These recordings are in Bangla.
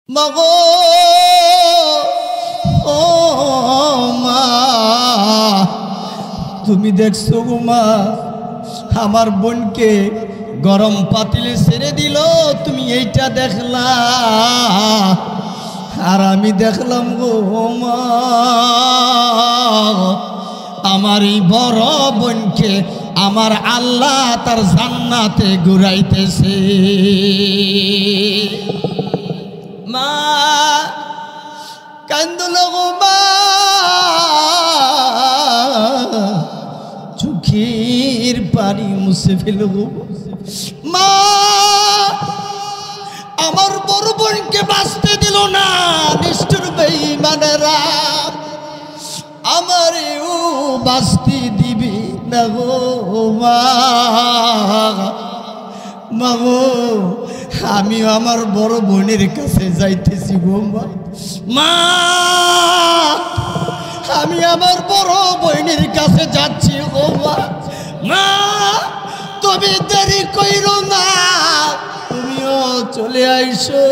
মাগো ও মা, তুমি দেখছো গো মা, আমার বোনকে গরম পাতিলে ছেড়ে দিল, তুমি এইটা দেখলা আর আমি দেখলাম গো মা, আমার এই বড় বোনকে আমার আল্লাহ তার জান্নাতে ঘুরাইতেছে। মা কান্দল গো মা, চোখের পানি মুছে ফেল গো মা, আমার বড় বোনকে বাঁচতে দিল না নিষ্ঠুর বেঈমানেরা, আমারেও বাঁচতে দিবি না গো মা। মাগো আমি আমার বড় বোনের কাছে যাইতেছি গো মা, আমি আমার বড় বোনের কাছে যাচ্ছি গো মা, তুমি দেরি কইরো না, তুমিও চলে আইসো,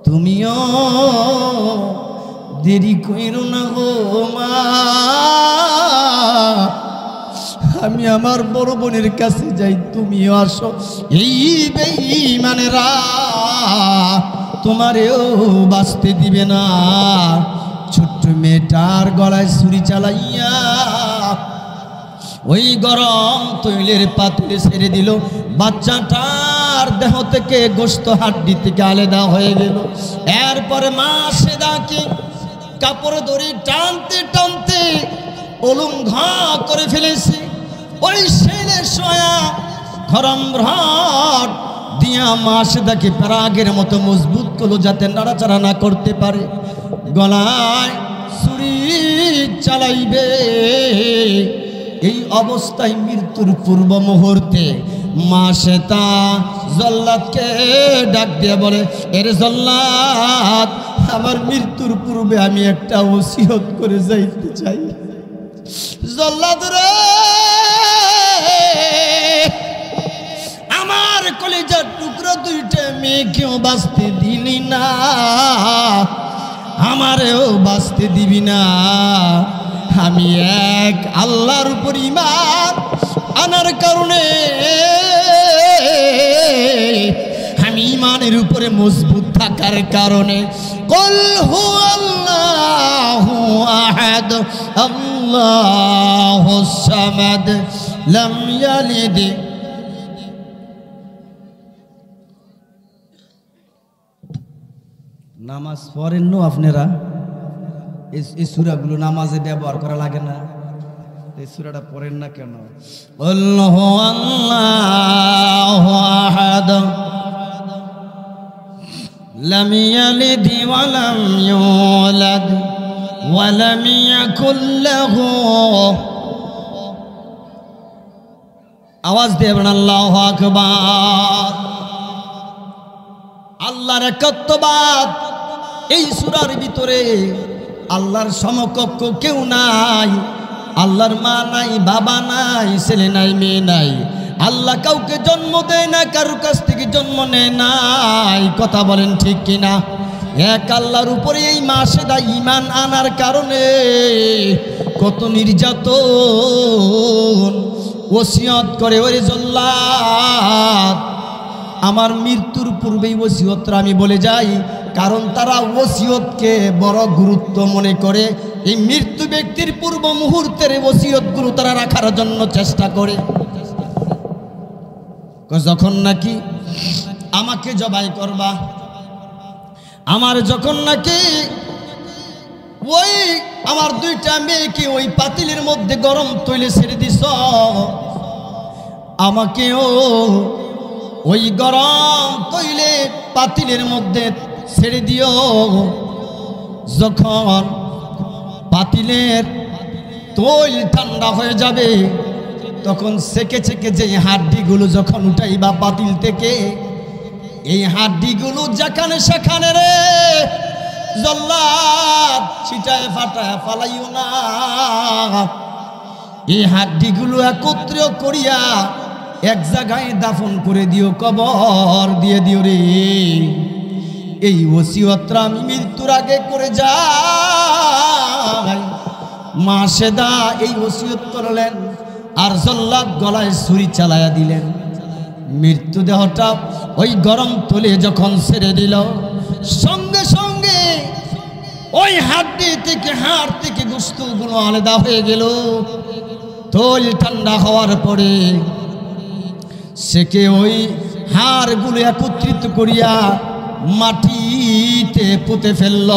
তুমিও দেরি কইরো না গো মা, আমি আমার বড় বোনের কাছে যাই, তুমিও আসো। এই বেঈমানেরা তোমারেও বাঁচতে দিবে না। ছোট্ট মেয়েটার গলায় ছুরি চালাইয়া ওই গরম তৈলের পাতিলে ছেড়ে দিল, বাচ্চাটার দেহ থেকে গোশত হাড্ডি থেকে আলাদা হয়ে গেল। এরপরে মা সেদাকে কাপড় দড়ি টানতে টানতে অলুঙ্ঘ করে ফেলেছে। ওই ছেলে সোয়া গরম রড দিয়া মা সেদাকে প্রাগের মতো মজবুত করলো যাতে নাড়াচাড়া না করতে পারে। গলায় ছুরি চালাইবে, এই অবস্থায় মৃত্যুর পূর্ব মুহূর্তে মা সেতা জল্লাদকে ডাক দিয়ে বলে, এর জল্লাদ, আমার মৃত্যুর পূর্বে আমি একটা ওসিয়ত করে যাইতে চাই। জল্লাদ রে, আমার কলিজার টুকরো দুইটা মেয়েকেও বাঁচতে দিলি না, আমারেও বাঁচতে দিবি না। আমি এক আল্লাহর উপর ঈমান আনার কারণে, আমি ঈমানের উপরে মজবুত থাকার কারণে, কুল হুয়াল্লাহু আহাদ আল্লাহুস সামাদ লাম ইয়ালিদ। নামাজ পড়েন না আপনারা? এই সূরাগুলো নামাজে ব্যবহার করা লাগে না? এই সূরাটা পড়েন না কেন? আল্লাহু আল্লাহু আহাদ লাম ইয়ালিদ ওয়া লাম ইউলাদ ওয়া লাম ইয়াকুল লাহু, আওয়াজ দিয়ে বলেন আল্লাহু আকবার। আল্লাহর একাত্মবাদ, এই সূরার ভিতরে আল্লাহর সমকক্ষ কেউ নাই, আল্লাহর মা নাই, বাবা নাই, ছেলে নাই, মেয়ে নাই, আল্লাহ কাউকে জন্ম দেয় না, কারোর কাছ থেকে জন্ম নেয় নাই। কথা বলেন ঠিক কিনা? এক আল্লাহর উপরে এই মা সেদা ঈমান আনার কারণে কত নির্যাতন। ওসিয়ত করে, ওরে জল্লাদ, আমার মৃত্যুর পূর্বেই ওসিয়তটা আমি বলে যাই, কারণ তারা ওসিয়তকে বড় গুরুত্ব মনে করে। এই মৃত্যু ব্যক্তির পূর্ব মুহূর্তের ওসিয়তগুলো তারা রাখার জন্য চেষ্টা করে। যখন নাকি আমাকে জবাই করবা, আমার যখন নাকি ওই আমার দুইটা মেয়েকে ওই পাতিলের মধ্যে গরম তৈলে ছেড়ে দিছ, আমাকেও ওই গরম তৈলে পাতিলের মধ্যে ছেড়ে দিও। যখন পাতিলের তৈল ঠান্ডা হয়ে যাবে, তখন সেকে সেকে যে হাড্ডিগুলো যখন উঠাইবা পাতিল থেকে, এই হাড্ডিগুলো যেখানে সেখানে রে জল্লাদ ছিটায় ফাটায় ফালাইও না। এই হাড্ডিগুলো একত্র করিয়া এক জায়গায় দাফন করে দিও, কবর দিয়ে দিও রে। এই ওসিয়তটা আমি মৃত্যুর আগে করে যাই। মা সেদা এই ওসিয়ত করলেন, আর জল্লাদ গলায় ছুরি চালায়া দিলেন। মৃত্যুদেহটা ওই গরম তুলে যখন ছেড়ে দিল, সঙ্গে সঙ্গে ওই হাড্ডি থেকে হাড় থেকে গোশতগুলো আলাদা হয়ে গেল। তৈল ঠান্ডা হওয়ার পরে সেকে ওই হাড়গুলো একত্রিত করিয়া মাটিতে পুঁতে ফেলল।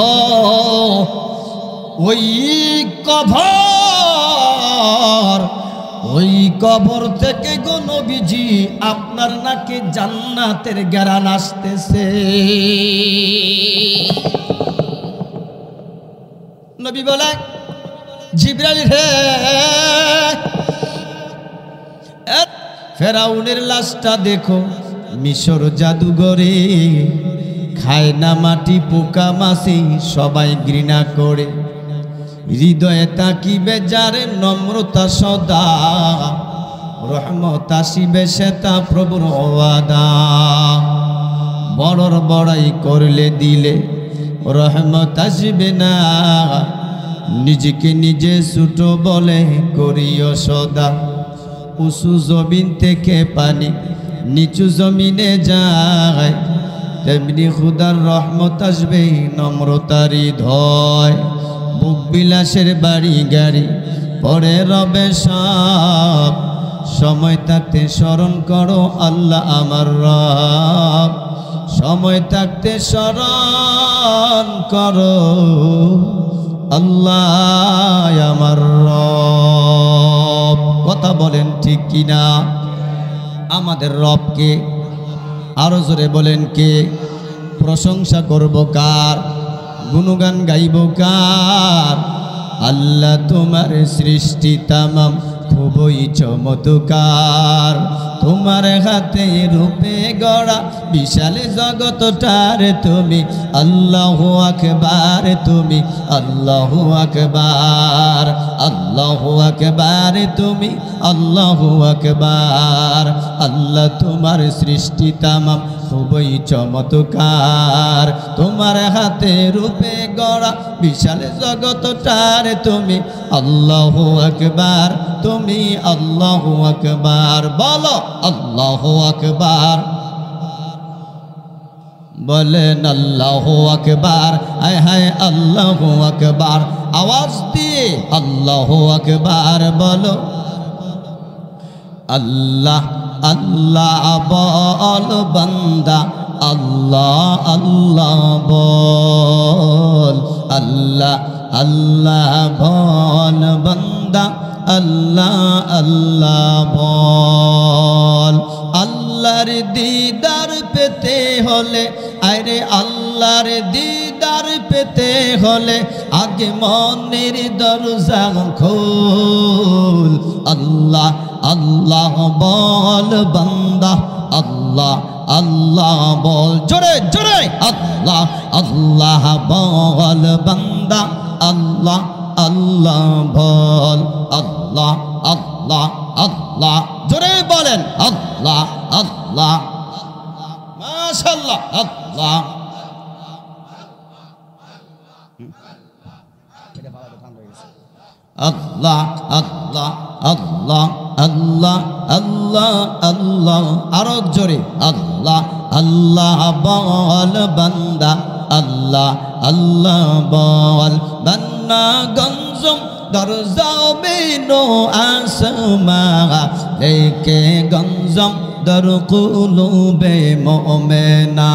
ওই কবর থেকে গো নবীজি আপনার নাকে জান্নাতের ঘ্রাণ আসতেছে। নবী বলে, জিবরাইল হে, ফেরাউনের লাশটা দেখো, মিশর জাদুঘরে খায় না মাটি, পোকা মাছি সবাই ঘৃণা করে। হৃদয়ে তাকিবে যারে নম্রতা সদা, রহমত আসিবে সেটা প্রভুর ওয়াদা। বড়র বড়াই করলে দিলে রহমত আসবে না, নিজেকে নিজে ছোট বলে করিও সদা। উঁচু জমিন থেকে পানি নিচু জমিনে যায়, তেমনি খুদার রহমত আসবে নম্রতার হৃদয়। বুক বিলাসের বাড়ি গাড়ি পরে রবে সব, সময় থাকতে স্মরণ করো আল্লাহ আমার রব। সময় থাকতে স্মরণ করো আল্লাহ আমার রব। কথা বলেন ঠিক কিনা? আমাদের রবকে আরো জোরে বলেন কে? প্রশংসা করব কার? গুণগান গাইব কার? আল্লাহ তোমার সৃষ্টি তামাম খুবই চমৎকার, তোমার হাতে রূপে গড়া বিশাল জগৎটার তুমি আল্লাহু আকবার, তুমি আল্লাহু আকবার, আল্লাহু আকবার, তুমি আল্লাহু আকবার। আল্লাহ তোমার সৃষ্টি তামাম খুবই চমৎকার, তোমার হাতে রূপে গড়া বিশাল জগৎটার তুমি আল্লাহু আকবার, তুমি আল্লাহু আকবার। বলো আল্লাহু আকবার, বলেন আল্লাহু আকবার। হায় হায় আল্লাহু আকবার, আওয়াজ দিয়ে আল্লাহু আকবার বলো। আল্লাহ আল্লাহ বল বান্দা, আল্লাহ আল্লাহ বল। আল্লাহ আল্লাহ বল বান্দা, আল্লাহ আল্লাহ বল। আল্লাহর দিদার পেতে হলে, আরে আল্লাহর দিদার পেতে হলে আগে মনের দরজা খোল। আল্লাহ আল্লাহ বল বান্দা, আল্লাহ আল্লাহ বল। জোরে জোরে আল্লাহ আল্লাহ বল বান্দা, আল্লাহ আল্লাহ বল। আল্লাহ আল্লাহ আল্লাহ, জোরে বলেন আল্লাহ আল্লাহ। মাশাআল্লাহ, আল্লাহ। আল্লাহ আল্লাহ আল্লাহ আল্লাহ আল্লাহ আল্লাহ, আরো জোরে আল্লাহ আল্লাহ বল বান্দা, আল্লাহ আল্লাহ বল। বান্না গঞ্জম দরজাও বেনো আসমা, লেকে গঞ্জম দর কুলুবে মুমিনা।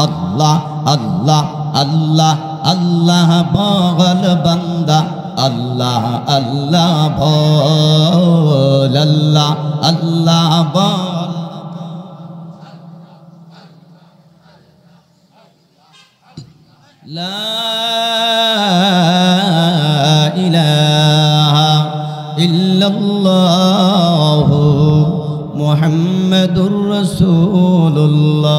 আল্লাহ আল্লাহ আল্লাহ আল্লাহ বল বান্দা, আল্লাহ আল্লাহ বল। আল্লাহ আল্লাহ বল। লা ইলাহা ইল্লাল্লাহু মুহাম্মাদুর রাসূলুল্লাহ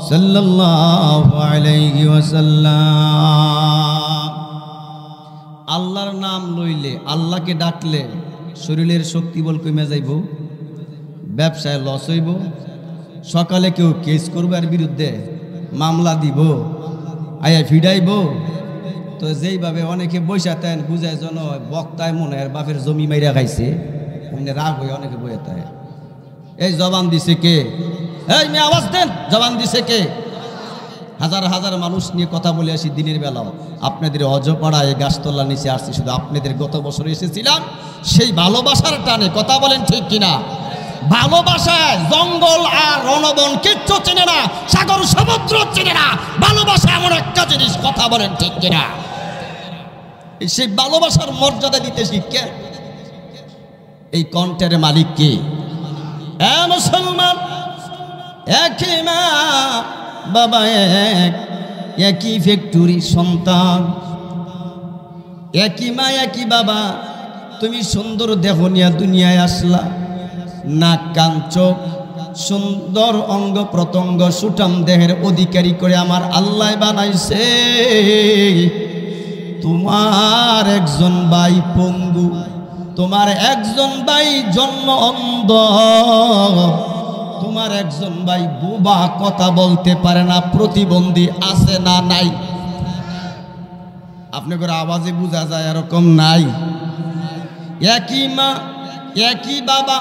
সাল্লাল্লাহু আলাইহি ওয়াসাল্লাম। আল্লাহর নাম লইলে, আল্লাহকে ডাকলে শরীরের শক্তি বল কমে যাইব, ব্যবসায় লস হইব, সকালে কেউ কেস করবে আর বিরুদ্ধে মামলা দিব, আয়া ফিডাইব। তো যেইভাবে অনেকে বৈশাতেন বুঝায় জন বক্তায় মনে হয় বাপের জমি মাইরা খাইছে, এমনি রাগ হয়ে অনেকে বইয়া তাই। এই জবান দিছে কে? এই মেয়ে আওয়াজ দেন, জবান দিছে কে? হাজার হাজার মানুষ নিয়ে কথা বলে আসি দিনের বেলাও। আপনাদের অজপাড়া এই গাছতলা নিচে আসছি শুধু আপনাদের, গত বছর এসেছিলাম সেই ভালোবাসার টানে। কথা বলেন ঠিক কিনা? ভালোবাসায় জঙ্গল আর রণবন কিচ্ছু চেনে না, সাগর সমুদ্র চেনে না। ভালোবাসা এমন একটা জিনিস, কথা বলেন ঠিক কিনা? সেই ভালোবাসার মর্যাদা দিতে শিখে এই কণ্ঠের মালিক কে? মুসলমান, একই মা বাবা এক, একই ফ্যাক্টরি সন্তান, একই মা একই বাবা। তুমি সুন্দর দেহ নিয়ে দুনিয়ায় আসলা, নাক কান চোখ সুন্দর অঙ্গ প্রত্যঙ্গ সুঠাম দেহের অধিকারী করে আমার আল্লাহ বানাইছে। তোমার একজন ভাই পঙ্গু, তোমার একজন ভাই জন্ম অন্ধ, তোমার একজন ভাই বোবা, কথা বলতে পারে না, প্রতিবন্ধী আছে না নাই? আপনাদের আওয়াজে বোঝা যায় এরকম নাই? একই মা একই বাবা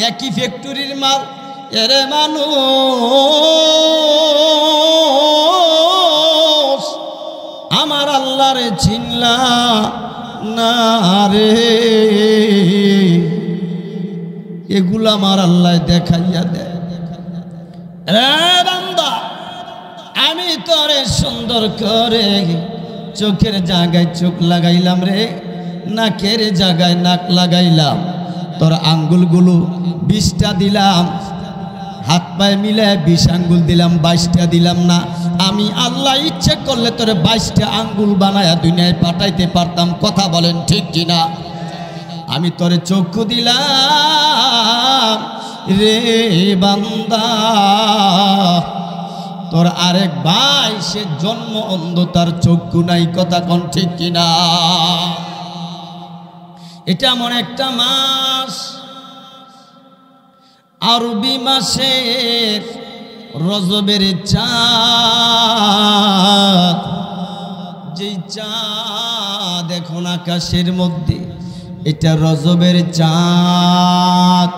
একই ফ্যাক্টরির মাল। এরে মানুষ আমার আল্লাহরে চিনলা না রে, এগুলো আমার আল্লাহ দেখাইয়া দেয়। রে বান্দা, আমি তোরে সুন্দর করে চোখের জায়গায় চোখ লাগাইলাম রে, নাকের জায়গায় নাক লাগাইলাম, তোর আঙ্গুলগুলো 20টা দিলাম, হাত পায়ে মিলে 20 আঙ্গুল দিলাম, 22টা দিলাম না? আমি আল্লাহ ইচ্ছে করলে তোরে 22টা আঙ্গুল বানায়া দুনিয়ায় পাঠাইতে পারতাম। কথা বলেন ঠিক কিনা? আমি তোরে চক্ষু দিলাম রে বান্দা, তোর আরেক ভাই সে জন্ম অন্ধ, তার চক্ষু নাই। কথা কোন ঠিক কিনা? এটা এমন একটা মাস, আরবি মাসের রজবের চাঁদ, যেই চাঁদ এখন আকাশের মধ্যে, এটা রজবের চাঁদ,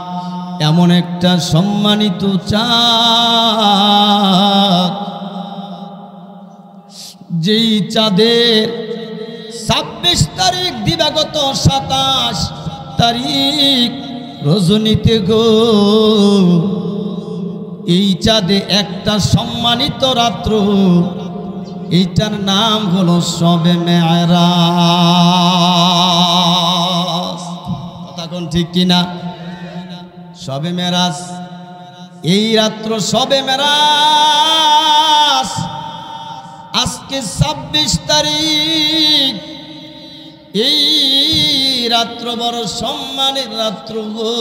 এমন একটা সম্মানিত চাঁদ যেই চাঁদের 26 তারিখ দিবাগত 27 তারিখ রজনীতে গো, এই চাঁদে একটা সম্মানিত রাত্র, এইটার নাম হলো শবে মেরাজ। কথা কোন ঠিক কিনা? শবে মেরাজ, এই রাত্র শবে মেরাজ। আজকে 26 তারিখ, এই রাত্র বড় সম্মানের রাত্র গো।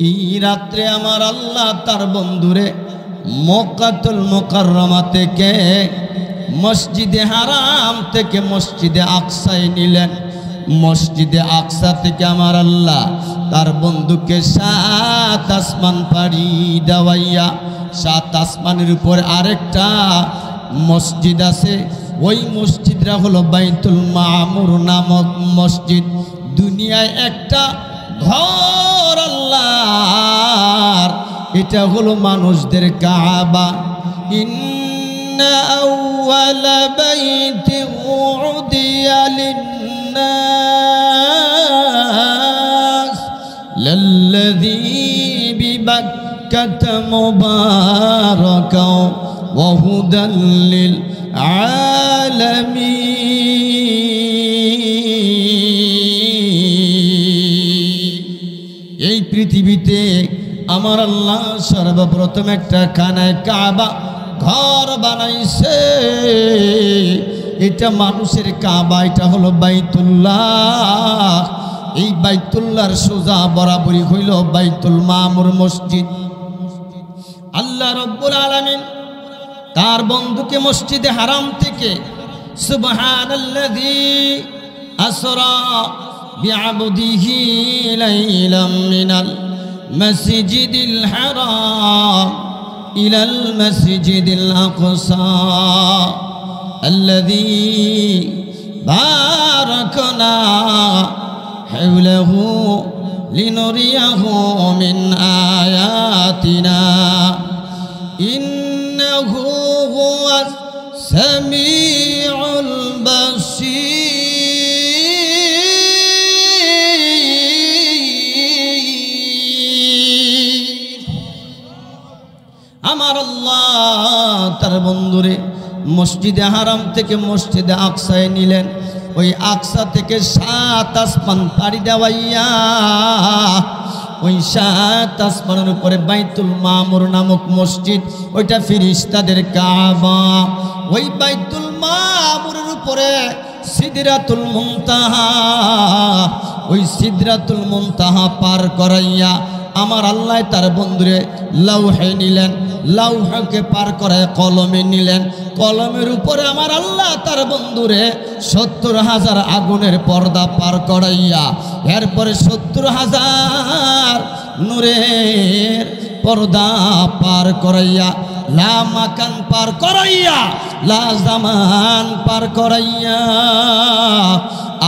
এই রাত্রে আমার আল্লাহ তার বন্ধুরে মক্কাতুল মুকাররমা থেকে, মসজিদে হারাম থেকে মসজিদে আকসায় নিলেন। মসজিদে আকসা থেকে আমার আল্লাহ তার বন্ধুকে 7 আসমান পাড়ি দেওয়াইয়া, 7 আসমানের উপর আরেকটা মসজিদ আছে, ওই মসজিদটা হলো বাইতুল মামুর নামক মসজিদ। দুনিয়ায় একটা ঘর আল্লাহর, এটা হলো মানুষদের কাবা। ইন্না আউয়ালা বাইতি উদিয়া লিন্নাস লাল্লাযী বিবাক্কাতা মুবারাকাও ওয়া হুদাল লিল আলামিন। এই পৃথিবীতে আমার আল্লাহ সর্বপ্রথম একটা খানায় কাবা ঘর বানাইছে। এটা মানুষের কাবা, এটা হলো বাইতুল্লাহ। এই বাইতুল্লাহর সোজা বরাবরই হইল বাইতুল মামুর মসজিদ। আল্লাহ রব্বুল আলামিন তার বন্ধুকে মসজিদে হারাম থেকে সুবহানাল্লাযী আসরা বিআবদিহি লাইলাম মিনাল মাসজিদিল হারাম ইলাল মাসজিদিল আকসা আল্লাযী বারাকনা হাওলাহু লিনুরিয়াহু মিন আয়াতিনা ইন্নাহু হুয়াস সামিউল বাসীর। আমার আল্লাহ তার বন্ধুরে মসজিদে হারাম থেকে মসজিদে আকসায় নিলেন। ওই আকসা থেকে 7 আসমান পাড়ি দেওয়াইয়া ওই 7 আসমানের উপরে বাইতুল মামুর নামক মসজিদ, ওইটা ফেরেশতাদের কাবা। ওই বাইতুল মামুরের উপরে সিদরাতুল মুনতাহা, ওই সিদরাতুল মুনতাহা পার করাইয়া আমার আল্লাহ তার বন্ধুরে লাউহে নিলেন। লাউহকে পার করায় কলমে নিলেন। কলমের উপরে আমার আল্লাহ তার বন্ধুরে 70,000 আগুনের পর্দা পার করাইয়া এরপরে 70,000 নূরের পর্দা পার করাইয়া লা মাকান পার করাইয়া লা জামান পার করাইয়া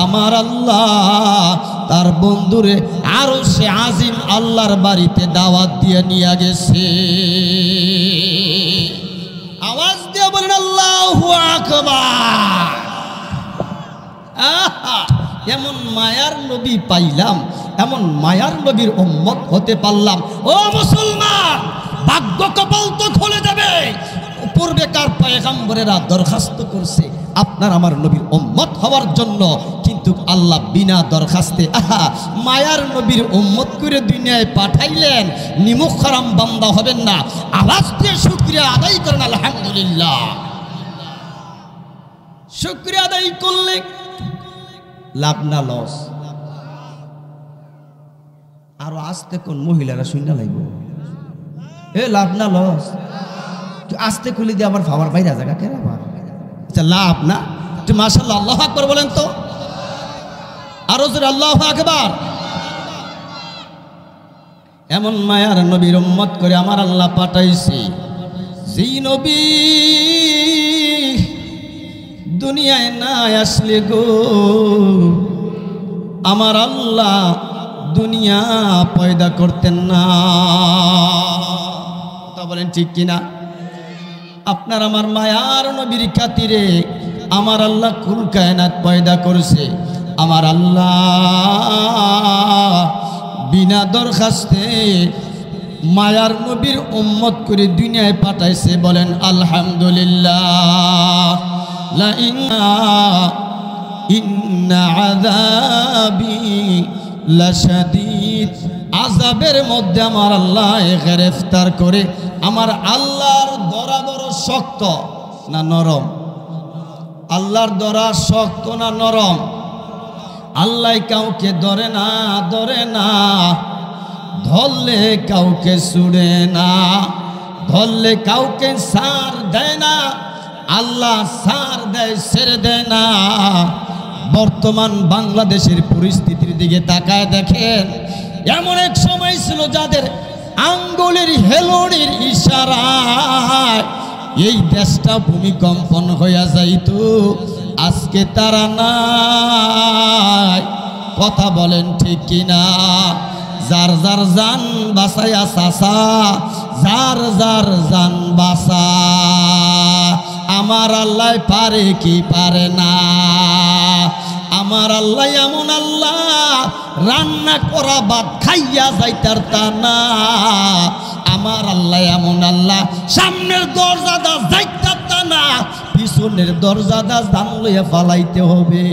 আমার আল্লাহ তার বন্ধুরে আরশে আজিম আল্লাহর বাড়িতে দাওয়াত দিয়ে নিয়ে গেছে। আওয়াজ দিয়ে বলেন আল্লাহু আকবার। এমন মায়ার নবী পাইলাম, এমন মায়ার নবীর উম্মত হতে পারলাম। ও মুসলমান, ভাগ্য কপাল তো খুলে যাবে। পূর্বেকার পয়গম্বরেরা দরখাস্ত করছে আপনার আমার নবীর উম্মত হওয়ার জন্য, কিন্তু আল্লাহ বিনা দরখাস্তে মায়ার নবীর উম্মত করে দুনিয়ায় পাঠাইলেন। নিমুখ হারাম বান্দা হবেন না। আওয়াজ দিয়ে শুকরিয়া আদায় করেন আলহামদুলিল্লাহ। শুকরিয়া আদায় করলে লাভ না লস? আরো আস্তে কোন মহিলারা শুননা লাগব, এ লাভ না লস? আস্তে খুলে দিয়ে আবার ফাওয়ার বাইরে জায়গা কেন আবার? আচ্ছা লাভ না? একটু মাশাআল্লাহ আল্লাহু আকবার বলেন তো। আরো জোরে আল্লাহু আকবার। এমন মায়ার নবীর উম্মত করে আমার আল্লাহ পাঠাইছে, যেই নবী দুনিয়ায় না আসলে গো আমার আল্লাহ দুনিয়া পয়দা করতেন না। তা বলেন ঠিক কিনা? আপনার আমার মায়ার নবীর খাতিরে আমার আল্লাহ কুল কায়নাত পয়দা করছে। আমার আল্লাহ বিনা দরখাস্তে মায়ার নবীর উম্মত করে দুনিয়ায় পাঠাইছে। বলেন আলহামদুলিল্লাহ। লা ইন্না আযাবি লাশাদীদ। আযাবের মধ্যে আমার আল্লাহ গ্রেফতার করে। আমার আল্লাহর দরা বড় শক্ত না নরম? আল্লাহর দরা শক্ত না নরম? আল্লাহ কাউকে ধরে না, ধরে না, ধরলে কাউকে ছুড়ে না, ধরলে কাউকে ছাড় দেয় না। আল্লাহ ছাড় দেয়, ছেড়ে দেয় না। বর্তমান বাংলাদেশের পরিস্থিতির দিকে তাকায় দেখেন, এমন এক সময় ছিল যাদের আঙ্গুলের হেলনের ইশারায় এই দেশটা ভূমিকম্পন হইয়া যাইত। আজকে তারা নাই। কথা বলেন ঠিক কিনা? যার যার জান বাঁচাইয়া চাচা, যার যার জান বাঁচা। আমার আল্লাহ পারে কি পারে না? আমার আল্লাহ এমন আল্লাহ, রান্না করা ভাত খাইয়া যাইতার তা না। আমার আল্লাহ এমন আল্লাহ, সামনের দরজাদা যাইতার তা না, পিছনের দরজাদা জান লইয়া ফালাইতে হবে।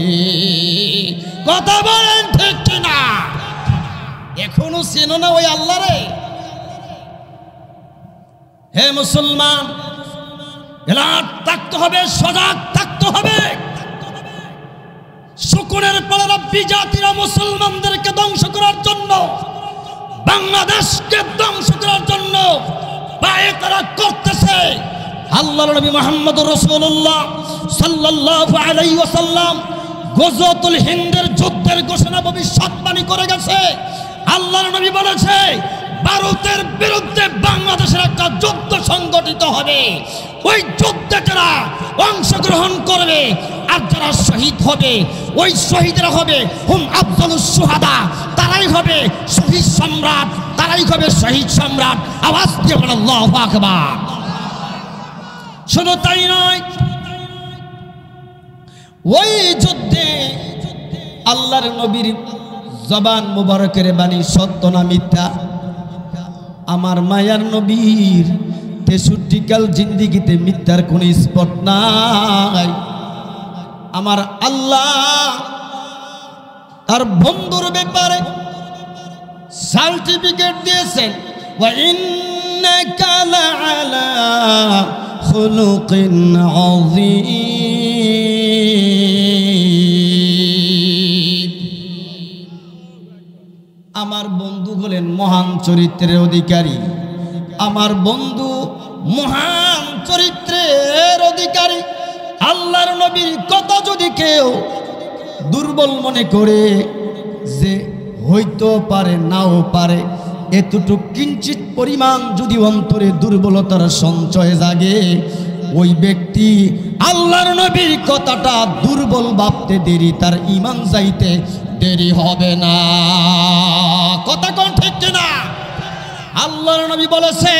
কথা বলেন ঠিক কিনা? এখনো চেনো না ওই আল্লাহ রে? হে মুসলমান, এলাট থাকতে হবে, সজাগ থাকতে হবে। শুকরের পরে রব্বি জাতিরা মুসলমানদেরকে ধ্বংস করার জন্য, বাংলাদেশকে ধ্বংস করার জন্য পায়ে তারা করতেছে। আল্লাহর নবী মুহাম্মদুর রাসূলুল্লাহ সাল্লাল্লাহু আলাইহি ওয়াসাল্লাম গজওয়াতুল হিন্দের যুদ্ধের ঘোষণা ভবিষ্যৎবাণী করে গেছে। আল্লাহর নবী বলেছে ভারতের বিরুদ্ধে বাংলাদেশের একটা যুদ্ধ সংগঠিত হবে। ওই যুদ্ধে যারা অংশগ্রহণ করবে আর যারা শহীদ হবে, ওই শহীদরা হবে হুম আফজালুস শুহাদা, তারাই হবে শহীদ সম্রাট, তারাই হবে শহীদ সম্রাট। আওয়াজ দিয়ে বলেন আল্লাহু আকবার। শুধু তাই নয়, ওই যুদ্ধে আল্লাহর নবীর জবান মুবারকের বাণী সত্য না মিথ্যা? আমার মায়ার নবীর 63 কাল জিন্দিগিতে মিথ্যার কোন স্পট নাই। আমার আল্লাহ তার বন্ধুর ব্যাপারে সার্টিফিকেট দিয়েছেন, ওয়া ইন্নাকা লাআলা খুলুকিন আযীম। আমার বন্ধু হলেন মহান চরিত্রের অধিকারী। আমার বন্ধু মহান চরিত্রের অধিকারী। আল্লাহর নবীর কথা যদি কেউ দুর্বল মনে করে, যে হইতো পারে নাও পারে, এতটুক কিঞ্চিত পরিমাণ যদি অন্তরে দুর্বলতার সঞ্চয় জাগে, ওই ব্যক্তি আল্লাহর নবীর কথাটা দুর্বল ভাবতে দেরি, তার ঈমান যাইতে দেরি হবে না। কথা কোন ঠিক কিনা? আল্লাহর নবী বলেছে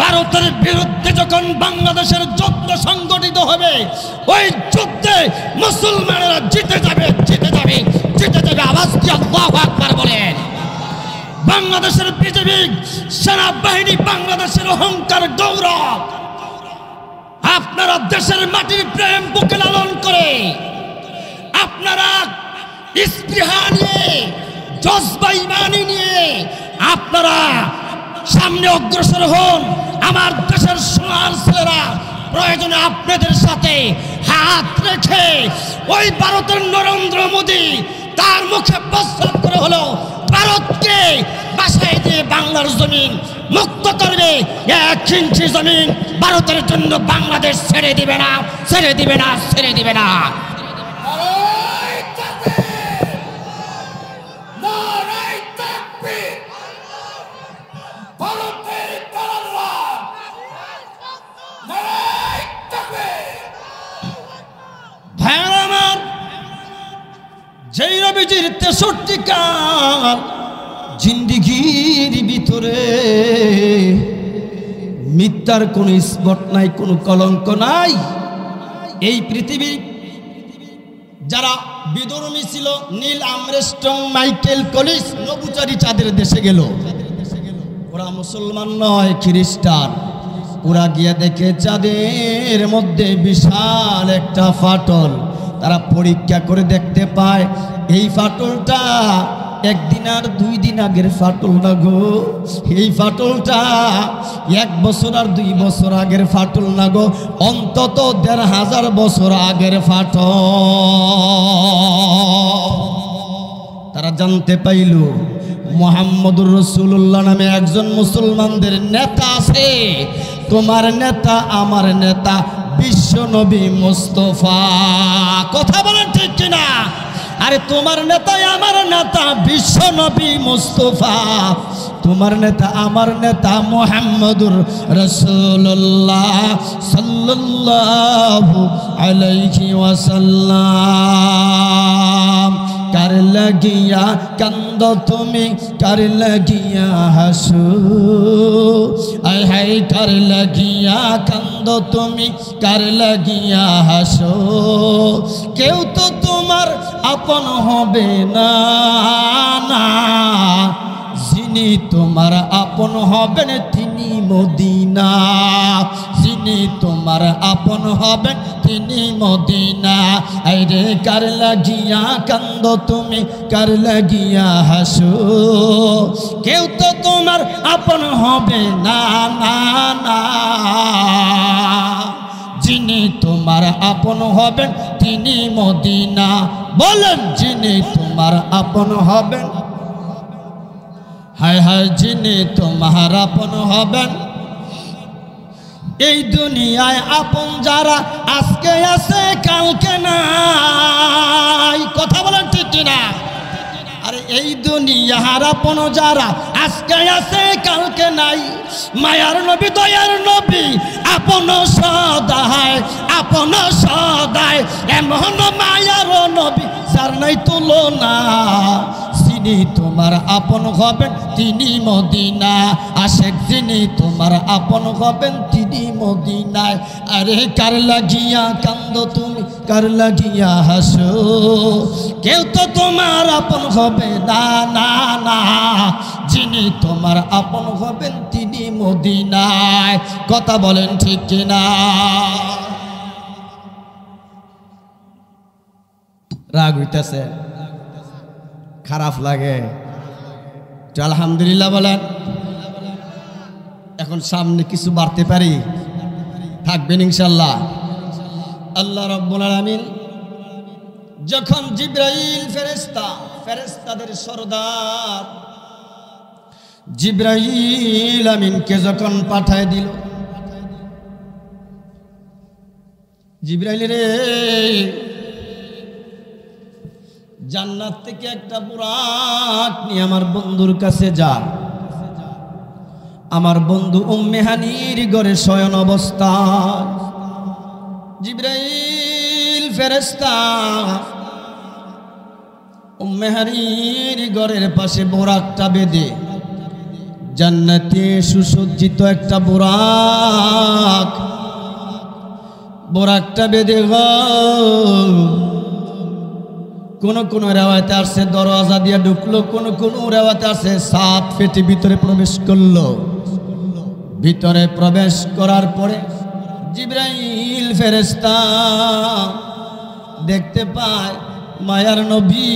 ভারতের বিরুদ্ধে যখন বাংলাদেশের যুদ্ধ সংগঠিত হবে, ওই যুদ্ধে মুসলমানেরা জিতে যাবে, জিতে যাবে, জিতে যাবে। আওয়াজ দিয়ে আল্লাহু আকবার বলেন। বাংলাদেশের বিজেপি সেনাবাহিনী বাংলাদেশের অহংকার গৌরব। আপনারা দেশের মাটির প্রেম বুকে লালন করে, আপনারা স্পৃহা নিয়ে, জজবা ইমানি নিয়ে আপনারা সামনে অগ্রসর হন। আমার দেশের সোনার ছেলেরা প্রয়োজনে আপনাদের সাথে হাত রেখে ওই ভারতের নরেন্দ্র মোদী তার মুখে প্রস্তাব করে হলো ভারতকে বাসায় দিয়ে বাংলার জমিন মুক্ত করবে। 1 ইঞ্চি জমিন ভারতের জন্য বাংলাদেশ ছেড়ে দিবে না, ছেড়ে দিবে না, ছেড়ে দিবে না। যেই নবীজির 63 কাল জিন্দিগির ভিতরে মিথ্যার কোন স্পট নাই, কোন কলঙ্ক নাই। এই পৃথিবী যারা বিধর্মী ছিল, নীল আমস্ট্রং, মাইকেল কলিস, নবুচারী চাঁদের দেশে গেল, ওরা মুসলমান নয়, খ্রিস্টান। ওরা গিয়ে দেখে চাঁদের মধ্যে বিশাল একটা ফাটল। তারা পরীক্ষা করে দেখতে পায় এই ফাটলটা 1 দিন আর 2 দিন আগের ফাটল না গো, এই ফাটলটা 1 বছর আর 2 বছর আগের ফাটল না গো, অন্তত 1500 বছর আগের ফাটল। তারা জানতে পাইল মুহাম্মদুর রাসূলুল্লাহ নামে একজন মুসলমানদের নেতা আছে। তোমার নেতা আমার নেতা বিশ্ব নবী মুস্তাফা। কথা বলেন ঠিক কিনা? আরে তোমার নেতা আমার নেতা বিশ্ব নবী মুস্তাফা। তোমার নেতা আমার নেতা মুহাম্মদুর রাসূলুল্লাহ সাল্লাল্লাহু আলাইহি ওয়াসাল্লাম। কার লাগিয়া কান্দ তুমি, কার লাগিয়া হাসো, আয় হায় কার লাগিয়া কান্দ তুমি, কার লাগিয়া হাসো। কেউ তো তোমার আপন হবে না, না যিনি তোমার আপন হবেন তিনি মদিনা, যিনি তোমার আপন হবেন তিনি মদিনা। আরে কার লাগিয়া কান্দ তুমি, কার লাগিয়া হাসো, কেউ তো তোমার আপন হবে না, না না যিনি তোমার আপন হবেন তিনি মদিনা। বলেন যিনি তোমার আপন হবেন, হায় হায় যিনি তোমার আপন হবেন, এই দুনিয়ায় আপন যারা আজকে আছে কালকে নাই, কথা বলেন ঠিক কিনা? আরে এই দুনিয়ার আপন যারা আজকে আছে কালকে নাই, মায়ার নবী দয়ার নবী আপন সদায়, আপন সদায় এমন মায়ার নবী যার নাই তুলনা। যিনি তোমার আপন হবেন তিনি মদিনা, আশেক যিনি তোমার আপন হবেন তিনি মদিনায়। আরে কার লাগিয়া কান্দো তুমি, কার লাগিয়া হাসো, কেউ তো তোমার আপন হবে না না না। যিনি তোমার আপন হবেন তিনি মদিনায়, কথা বলেন ঠিক কিনা? রাগ হইতেছে, খারাপ লাগে, আলহামদুলিল্লাহ বলেন। এখন সামনে কিছু বাড়তে পারি, থাকবেন ইনশাল্লাহ। আল্লাহ রাব্বুল আলামিন যখন জিবরাইল ফেরেশতা, ফেরেশতাদের সরদার জিবরাইল আমিনকে যখন পাঠায় দিল, জিবরাইল রে জান্নাত থেকে একটা বুরাক নিয়ে আমার বন্ধুর কাছে যা। আমার বন্ধু উম্মে হানির ঘরে শয়ন অবস্থা। জিবরাইল ফেরেশতা উম্মে হানির ঘরের পাশে বুরাকটা বেঁধে, জান্নাতে সুসজ্জিত একটা বুরাক, বুরাকটা বেঁধে কোন রেওয়ায়তে আসছে দরওয়াজা দিয়ে ঢুকলো, কোন রেওয়ায়তে আসছে সাত ফেটে ভিতরে প্রবেশ করলো। ভিতরে প্রবেশ করার পরে জিবরাইল ফেরেশতা দেখতে পায় মায়ার নবী,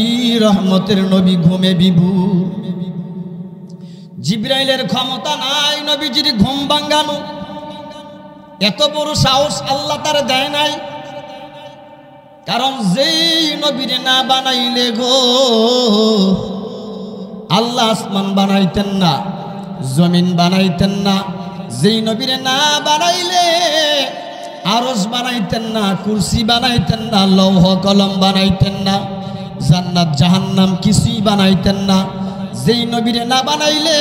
রহমতের নবী ঘুমে বিভোর। জিবরাইলের ক্ষমতা নাই নবীজির ঘুম ভাঙানো, এত বড় সাহস আল্লাহ তার দেয় নাই। কারণ যেই নবীরে না বানাইলে গো আল্লাহ আসমান বানাইতেন না, জমিন বানাইতেন না। যেই নবীরে না বানাইলে আরশ বানাইতেন না, কুরসি বানাইতেন না, লৌহ কলম বানাইতেন না, জান্নাত জাহান্নাম কিছুই বানাইতেন না। যেই নবীরে না বানাইলে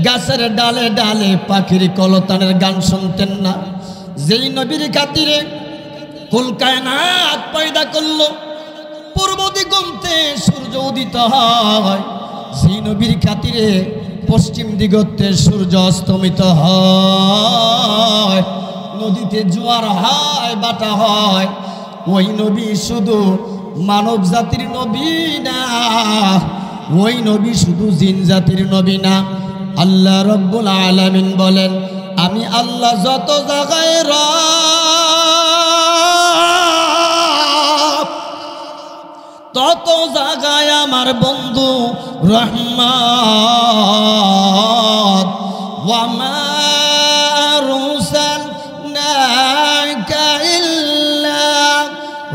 গাছের ডালে ডালে পাখির কলতানের গান শুনতেন না। যেই নবীর খাতিরে কুল কায়নাত পয়দা করলো, পূর্ব দিগন্তে সূর্য উদিত হয়। সেই নবীর খাতিরে পশ্চিম দিগন্তে সূর্য অস্তমিত হয়। নদীতে জোয়ার হয়, বাটা হয়। ওই নবী শুধু মানব জাতির নবী না, ওই নবী শুধু জিন জাতির নবী না। আল্লাহ রাব্বুল আলামিন বলেন, আমি আল্লাহ যত জায়গায় তত জায়গায় আমার বন্ধু রহমত। ওয়ামা আরসালনাকা ইল্লা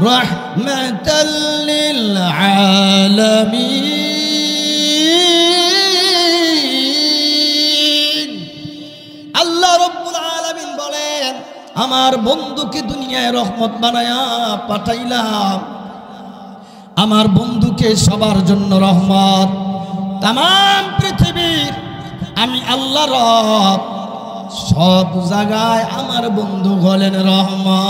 রাহমাতাল লিল আলামিন। আল্লাহ রাব্বুল আলামিন বলেন, আমার বন্ধুকে দুনিয়ায় রহমত বানায়া পাঠাইলাম। আমার বন্ধুকে সবার জন্য রহমত। তামাম পৃথিবীর আমি আল্লাহ রব, সব জায়গায় আমার বন্ধু হলেন রহমত।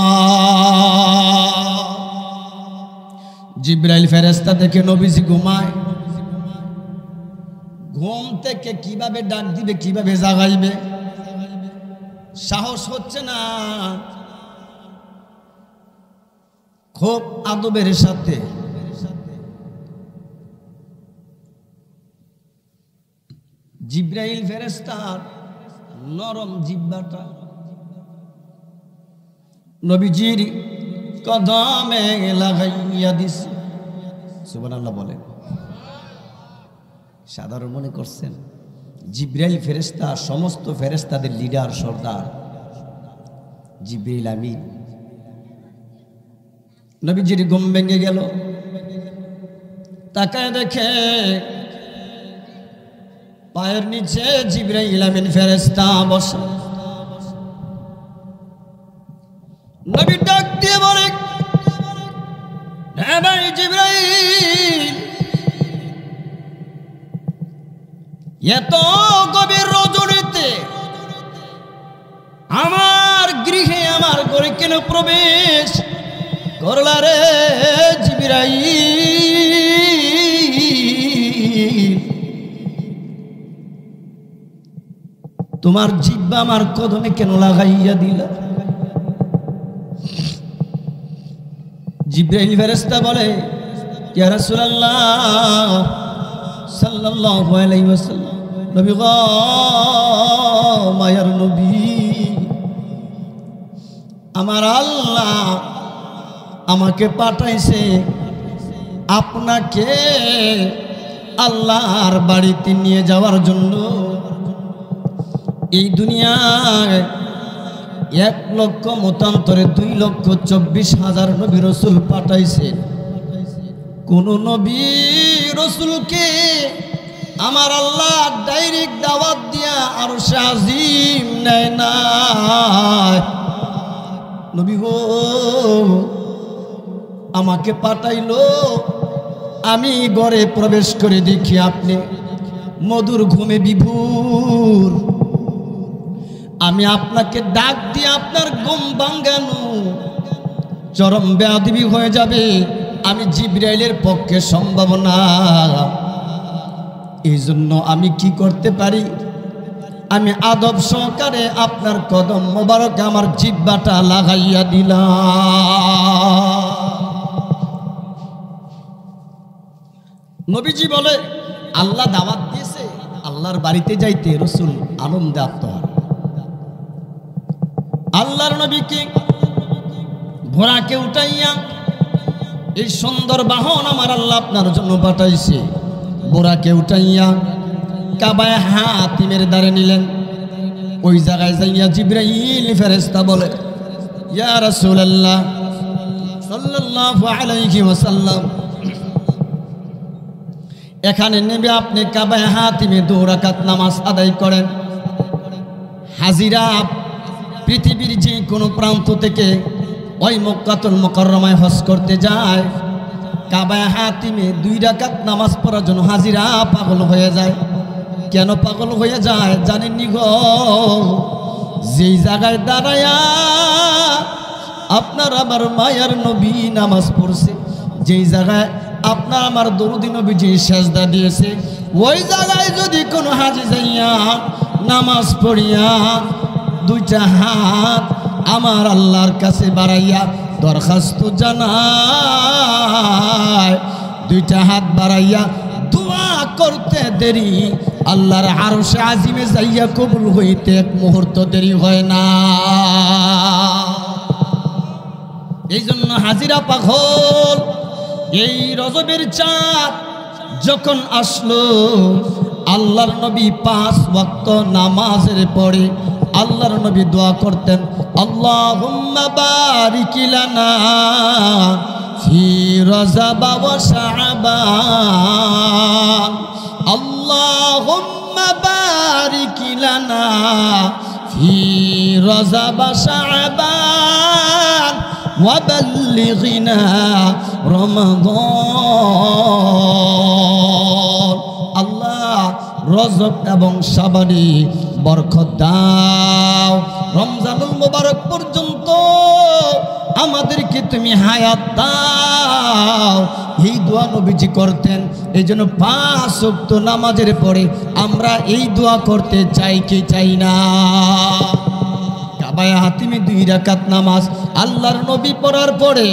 জিবরাইল ফেরেশতা দেখে নবীজি ঘুমায়, ঘুম থেকে কিভাবে ডাক দিবে, কিভাবে জাগাইবে, সাহস হচ্ছে না। খুব আদবের সাথে জিবরাইল ফেরেশতার নরম জিহ্বাটা নবীজির কদমে লাগাইয়া দিছে। সুবহানাল্লাহ বলেন। সাধারণ মনে করছেন জিবরাইল ফেরেশতা সমস্ত ফেরেশতাদের লিডার, সর্দার জিবরাইল আমিন। নবীজির ঘুম ভেঙে গেল, তাকায় দেখে পায়ের নিচে জিবরাইল আমিন ফেরেশতা বসা। নবী ডাক দিয়ে বলে, হ্যাঁ ভাই জিবরাইল, এত গভীর রজনীতে আমার গৃহে আমার ঘরে কেন প্রবেশ করলা রে জিবরাইল? তোমার জিহ্বা আমার কদমে কেন লাগাইয়া দিলা? জিবরাইল ফেরেশতা বলে, ইয়া রাসূলুল্লাহ সাল্লাল্লাহু আলাইহি ওয়াসাল্লাম, নবী গো, মায়ার নবী, আমার আল্লাহ আমাকে পাঠাইছে আপনাকে আল্লাহর বাড়িতে নিয়ে যাওয়ার জন্য। এই দুনিয়ায় 1,00,000 মতান্তরে 2,24,000 নবী রসুল পাঠাইছেন। কোন নবী রসুলকে আমার আল্লাহ ডাইরেক্ট দাওয়াত দিয়া আরশে আজিম নেয় না। নবী গো, আমাকে পাঠাইলো, আমি ঘরে প্রবেশ করে দেখি আপনি মধুর ঘুমে বিভোর। আমি আপনাকে ডাক দিয়ে আপনার ঘুম ভাঙানো চরম বেয়াদবি হয়ে যাবে, আমি জিবরাইলের পক্ষে সম্ভব না। এই জন্য আমি কি করতে পারি, আমি আদব সহকারে আপনার কদম মোবারক আমার জিহ্বাটা লাগাইয়া দিলাম। নবীজি বলে, আল্লাহ দাওয়াত দিয়েছে আল্লাহর বাড়িতে যাইতে, রসুল আনন্দে আত্মহারা। আল্লাহর নবীকে ঘোড়াকে উঠাইয়া, এই সুন্দর বাহন আমার আল্লাহ আপনার জন্য পাঠাইছে, ঘোড়াকে উঠাইয়া কাবায় হাতিমের দ্বারে নিলেন। ওই জায়গায় যাইয়া জিবরাইল ফেরেশতা বলে, ইয়া রাসূলুল্লাহ সাল্লাল্লাহু আলাইহি ওয়াসাল্লাম, এখানে নেমে আপনি কাবায় হাতিমে 2 রাকাত নামাজ আদায় করেন। হাজিরা পৃথিবীর যে কোনো প্রান্ত থেকে ওই মক্কাতুল মুকাররমায় হজ করতে যায়, কাবায় হাতিমে 2 রাকাত নামাজ পড়ার জন্য হাজিরা পাগল হয়ে যায়। কেন পাগল হয়ে যায় জানেননি গো? যেই জায়গায় দাঁড়ায়া আপনার আমার মায়ার নবী নামাজ পড়ছে, যেই জায়গায় আপনার আমার দরুদি নবীজি সেজদা দিয়েছে, ওই জায়গায় যদি কোনো হাজি যাইয়া নামাজ পড়িয়া 2টা হাত আমার আল্লাহর কাছে বাড়াইয়া দরখাস্ত জানায়, 2টা হাত বাড়াইয়া দোয়া করতে দেরি, আল্লাহর আরশে আজিমে যাইয়া কবুল হইতে 1 মুহূর্ত দেরি হয় না। এই জন্য হাজিরা পাগল। এই রজবের চাঁদ যখন আসলো, আল্লাহর নবী 5 ওয়াক্ত নামাজের পরে আল্লাহর নবী দোয়া করতেন, আল্লাহুম্মা বারিক লানা ফি রজব ওয়া শাবান, আল্লাহুম্মা বারিক লানা ফি রজব ওয়া শাবান ওয়া বাল্লিগনা রমাদান। আল্লাহ রজব এবং শাবানে বরকত দাও, রমজানুল মুবারক পর্যন্ত আমাদেরকে তুমি হায়াত দাও। এই দোয়া নবীজি করতেন। এই জন্য 5 ওয়াক্ত নামাজের পরে আমরা এই দোয়া করতে চাই কি চাই না? কাবায় হাতিমে 2 রাকাত নামাজ আল্লাহর নবী পড়ার পরে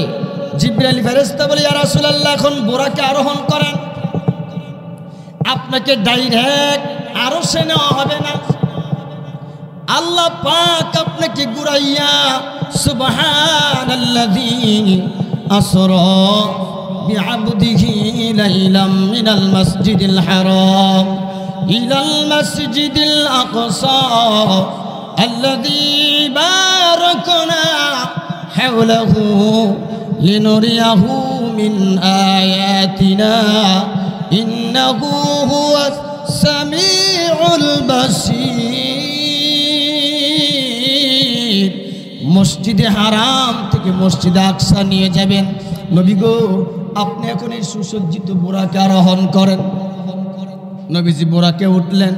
জিবরাইল ফেরেশতা বলে, ইয়া রাসূলুল্লাহ, এখন বোরাকে আরোহণ করেন, আপনাকে ডাইরেক্ট আরশে নেওয়া হবে না। আল্লাহ পাক আপনাকে ঘুরাইয়া সুবহানাল্লাযী আসরা বিআবদিহি লাইলাম মিনাল মাসজিদিল হারাম ইলাল মাসজিদিল আকসা আল্লাযী বারাকনা হাওলাহু লিনুরিয়াহু মিন আয়াতিনা ইন্নাহু হুয়াস সামিউল বাসীর। মসজিদে হারাম থেকে মসজিদে আকসা নিয়ে যাবেন। নবী গো, আপনি এখন এই সুসজ্জিত বোরাকে আরোহণ করেন। নবীজি বোরাকে উঠলেন।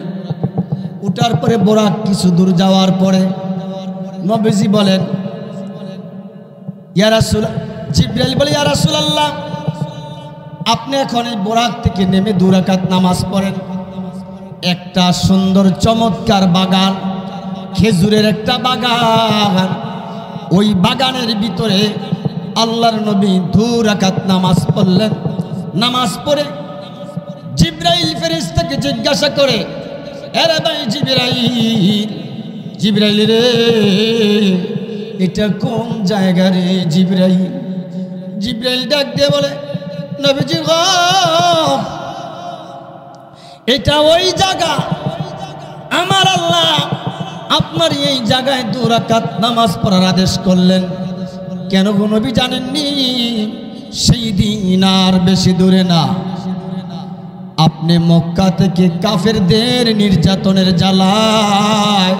উঠার পরে বোরাক কিছু দূর যাওয়ার পরে নবীজি বলেন, ইয়া রাসূল, জিবরাইল বলে, ইয়া রাসূলুল্লাহ, আপনি এখন এই বোরাক থেকে নেমে 2 রাকাত নামাজ পড়েন। একটা সুন্দর চমৎকার বাগান, খেজুরের একটা বাগান, ওই বাগানের ভিতরে আল্লাহর নবী 2 রাকাত নামাজ পড়লেন। নামাজ পড়ে জিবরাইল ফেরেশতাকে জিজ্ঞাসা করে, আরে ভাই জিবরাইল, জিবরাইল রে, এটা কোন জায়গা রে জিবরাইল? জিবরাইল ডাক দিয়ে বলে, নবীজি গো, এটা ওই জায়গা, আমার আল্লাহ আপনার এই জায়গায় 2 রাকাত নামাজ পড়ার আদেশ করলেন। কেন গো নবী জানেননি? সেই দিন আর বেশি দূরে না, আপনি মক্কা থেকে কাফেরদের নির্যাতনের জ্বালায়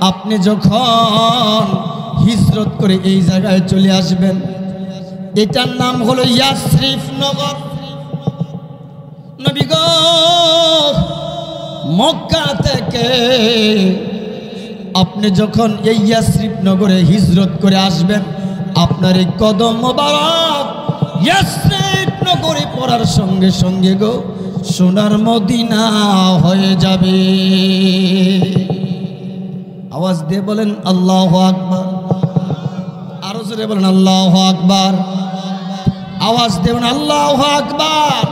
আপনি যখন হিজরত করে এই জায়গায় চলে আসবেন, এটার নাম হলো ইয়াসরিফ নগর। নবী গো, মক্কা থেকে আপনি যখন এই ইয়াসরিফ নগরে হিজরত করে আসবেন, আপনার এই কদম মোবারক ইয়াসরিফ নগরে পড়ার সঙ্গে সঙ্গে গো সোনার মদিনা হয়ে যাবে। আওয়াজ দিয়ে বলেন আল্লাহু আকবার। আরো জোরে বলেন আল্লাহু আকবার। আওয়াজ দেবেন আল্লাহু আকবার।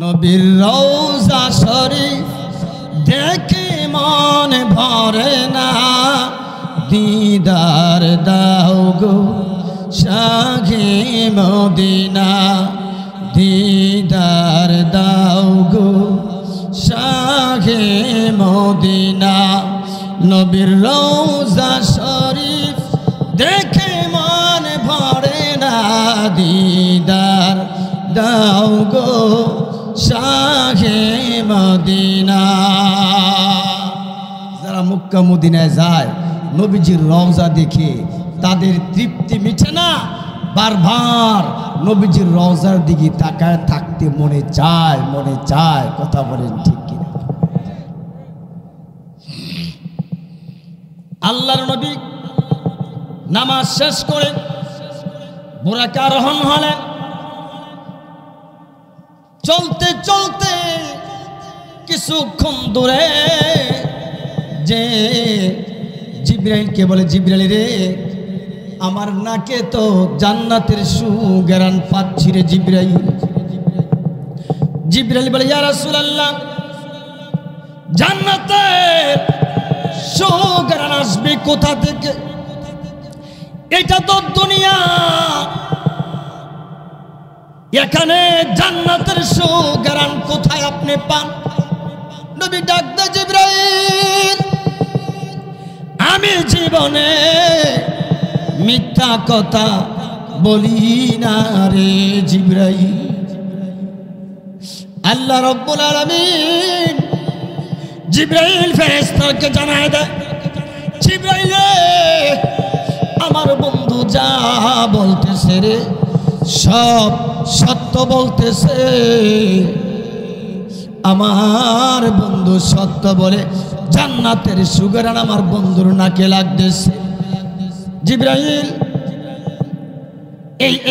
নবীর রওজা শরীফ দেখে মন ভরে না, দিদার দাও গো শাহে মদিনা, দিদার দাও গো শাহে মদিনা। নবীর রওজা শরীফ দেখে মন ভরে না, দিদার দাও গো শাহে মদিনা। যারা মক্কা মদিনায় যায়, নবীজির রওজা দেখে তাদের তৃপ্তি মিটে না, বারবার নবীজির রওজার দিকে তাকায় থাকতে মনে চায়, মনে চায়। কথা বলেন ঠিক কিনা? আল্লাহর নবী নামাজ শেষ করে বোরাকে আরোহণ হলেন। চলতে চলতে কিছুক্ষণ দূরে যে জিবরাইলকে বলে, জিবরাইল রে, আমার নাকে তো জান্নাতের সুঘ্রাণ পাচ্ছি রে জিবরাইল। জিবরাইল বলে, ইয়া রাসূলুল্লাহ, জান্নাতের সুঘ্রাণ আসবে কোথা থেকে? এটা তো দুনিয়া, এখানে জান্নাতের সুঘ্রাণ কোথায় আপনি পান? নবী ডাক দে, জিবরাইল, আমি জীবনে মিথ্যা কথা বলি না রে জিবরাইল। আল্লাহ রাব্বুল আলামিন জিবরাইল ফেরেশতাকে জানায় দেয়, জিবরাইল রে, আমার বন্ধু যা বলতেছে রে সব সত্য বলতেছে। আমার বন্ধু সত্য বলে জান্নাতের সুঘ্রাণ আমার বন্ধুর নাকে লাগতেছে। জিবরাইল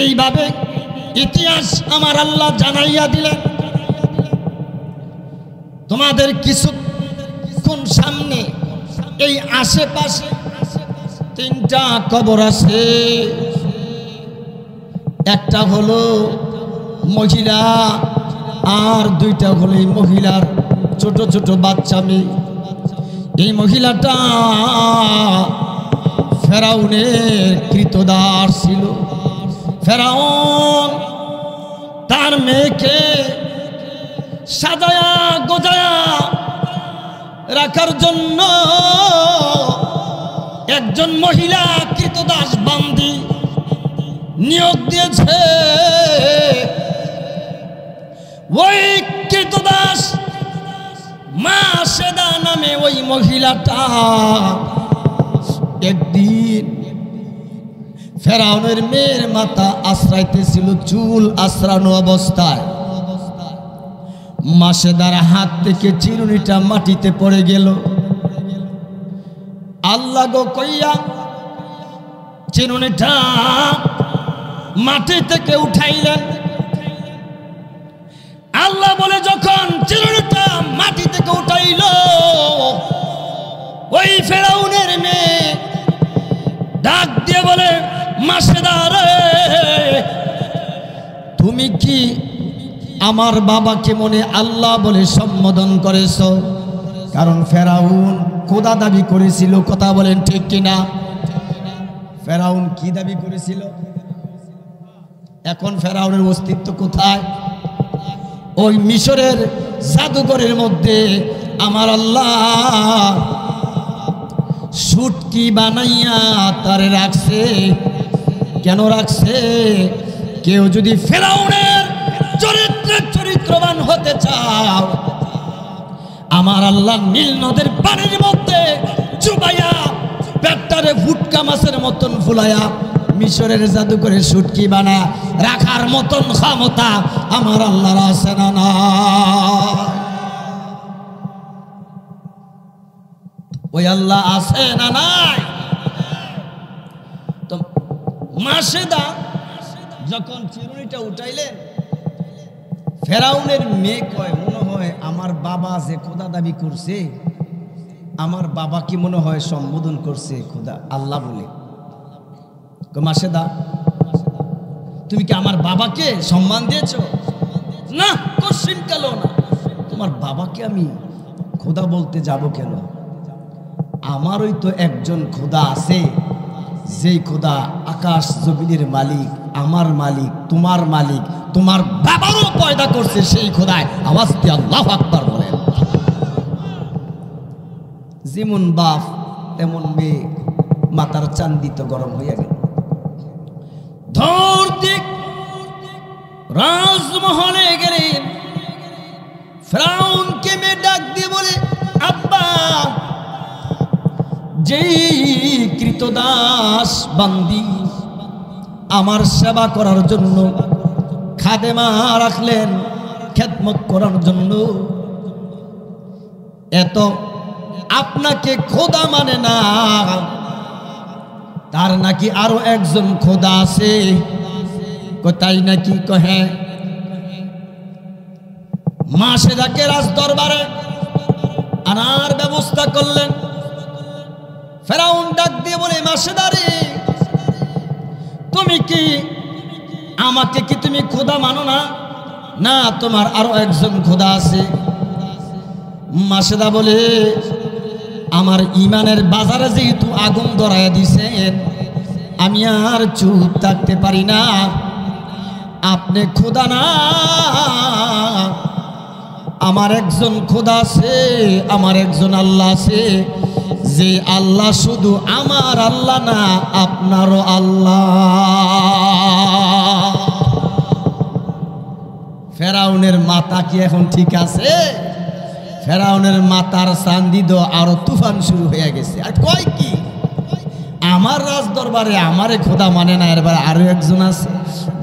এইভাবে ইতিহাস আমার আল্লাহ জানাইয়া দিলেন। তোমাদের কিছুক্ষণ সামনে এই আশেপাশে 3টা কবর আছে। একটা হলো মহিলা, আর 2টা হলো এই মহিলার ছোট ছোট বাচ্চা মেয়ে। এই মহিলাটা ফেরাউনের কৃতদাস ছিল। ফেরাউন তার মেয়েকে সাজায়া গোজায়া রাখার জন্য একজন মহিলা কৃতদাস বান্দি নিয়োগ দিয়েছে। ওই কৃতদাস মা সেদা নামে ওই মহিলাটা একদিন ফেরাউনের মেয়ের মাথা আশ্রাইতেছিল, চুল আশ্রানো অবস্থায় মাসেদার হাত থেকে চিরুনিটা মাটিতে পড়ে গেল। আল্লাহ গো কইয়া চিরুনিটা মাটি থেকে উঠাইলেন। আল্লাহ বলে যখন চিরুনিটা মাটি থেকে উঠাইল, ওই ফেরাউনের মেয়ে ডাক দিয়ে বলে, মাসেদা রে, তুমি কি আমার বাবাকে মনে আল্লাহ বলে সম্বোধন করেছ? কারণ ফেরাউন খোদা দাবি করেছিল, কথা বলেন ঠিক কিনা? ফেরাউন কি দাবি করেছিল? এখন ফেরাউনের অস্তিত্ব কোথায়? ওই মিশরের জাদুঘরের মধ্যে আমার আল্লাহ সুটকি বানাইয়া তারে রাখছে। কেন রাখছে? কেউ যদি ফেরাউনের চরিত্রবান হতে চাও, আমার আল্লাহ নীল নদের পানির মধ্যে চুবাইয়া পেটটারে ফুটকা মাছের মতন ফুলাইয়া মিশরের জাদুঘরে সুটকি বানা রাখার মতন ক্ষমতা আমার আল্লাহর আছে না? না, ওই আল্লাহ আছে না নাই? তো মাসেদা যখন চিরুনিটা উঠাইলেন, ফেরাউনের মেয়ে কয়, মনে হয় আমার বাবা যে খোদা দাবি করছে, আমার বাবা কি মনে হয় সম্বোধন করছে খোদা আল্লাহ বলে। মাসেদা, তুমি কি আমার বাবাকে সম্মান দিয়েছ? না, কোশ্চিন কালো না। তোমার বাবাকে আমি খোদা বলতে যাব কেন? আমারই তো একজন খোদা আছে, যেই খোদা আকাশ জমিনের মালিক, আমার মালিক, তোমার মালিক, তোমার বাবারও পয়দা করছে, সেই খোদায় আওয়াজ দিয়ে আল্লাহু আকবার বলেন। যেমন বাপ তেমন মেয়ে, মাথার চান্দি তো গরম হইয়া গেল। ধর্তিক রাজমহলে গেলেন, ফেরাউনকে মেয়ে ডাক দিয়ে বলে, আব্বা, যেই কৃতদাস বান্দি আমার সেবা করার জন্য খাদেমা রাখলেন, খেদমত করার জন্য, এত আপনাকে খোদা মানে না, তার নাকি আরো একজন খোদা আছে। তাই নাকি? কহে। মাসেদাকে রাজ দরবারে আনার ব্যবস্থা করলেন। ফেরাউন ডাক দিয়ে বলে, মাসেদা রে, তুমি কি আমাকে কি তুমি খোদা মানো না? না, তোমার আরো একজন খোদা আছে। মাসেদা বলে, আমার ইমানের বাজারে যেহেতু আগুন ধরাইয়া দিছেন, আমি আর চুপ থাকতে পারি না। আপনি খোদা না, আমার একজন খোদা আছে, আমার একজন আল্লাহ আছে, যে আল্লাহ শুধু আমার আল্লাহ না, আপনারও আল্লাহ। ফেরাউনের মাথা কি এখন ঠিক আছে? ফেরাউনের মাথার চান্দি দো আরো তুফান শুরু হয়ে গেছে। আর কয় কি, আমার রাজ দরবারে আমারে খোদা মানে না, এরবার আরো একজন আছে।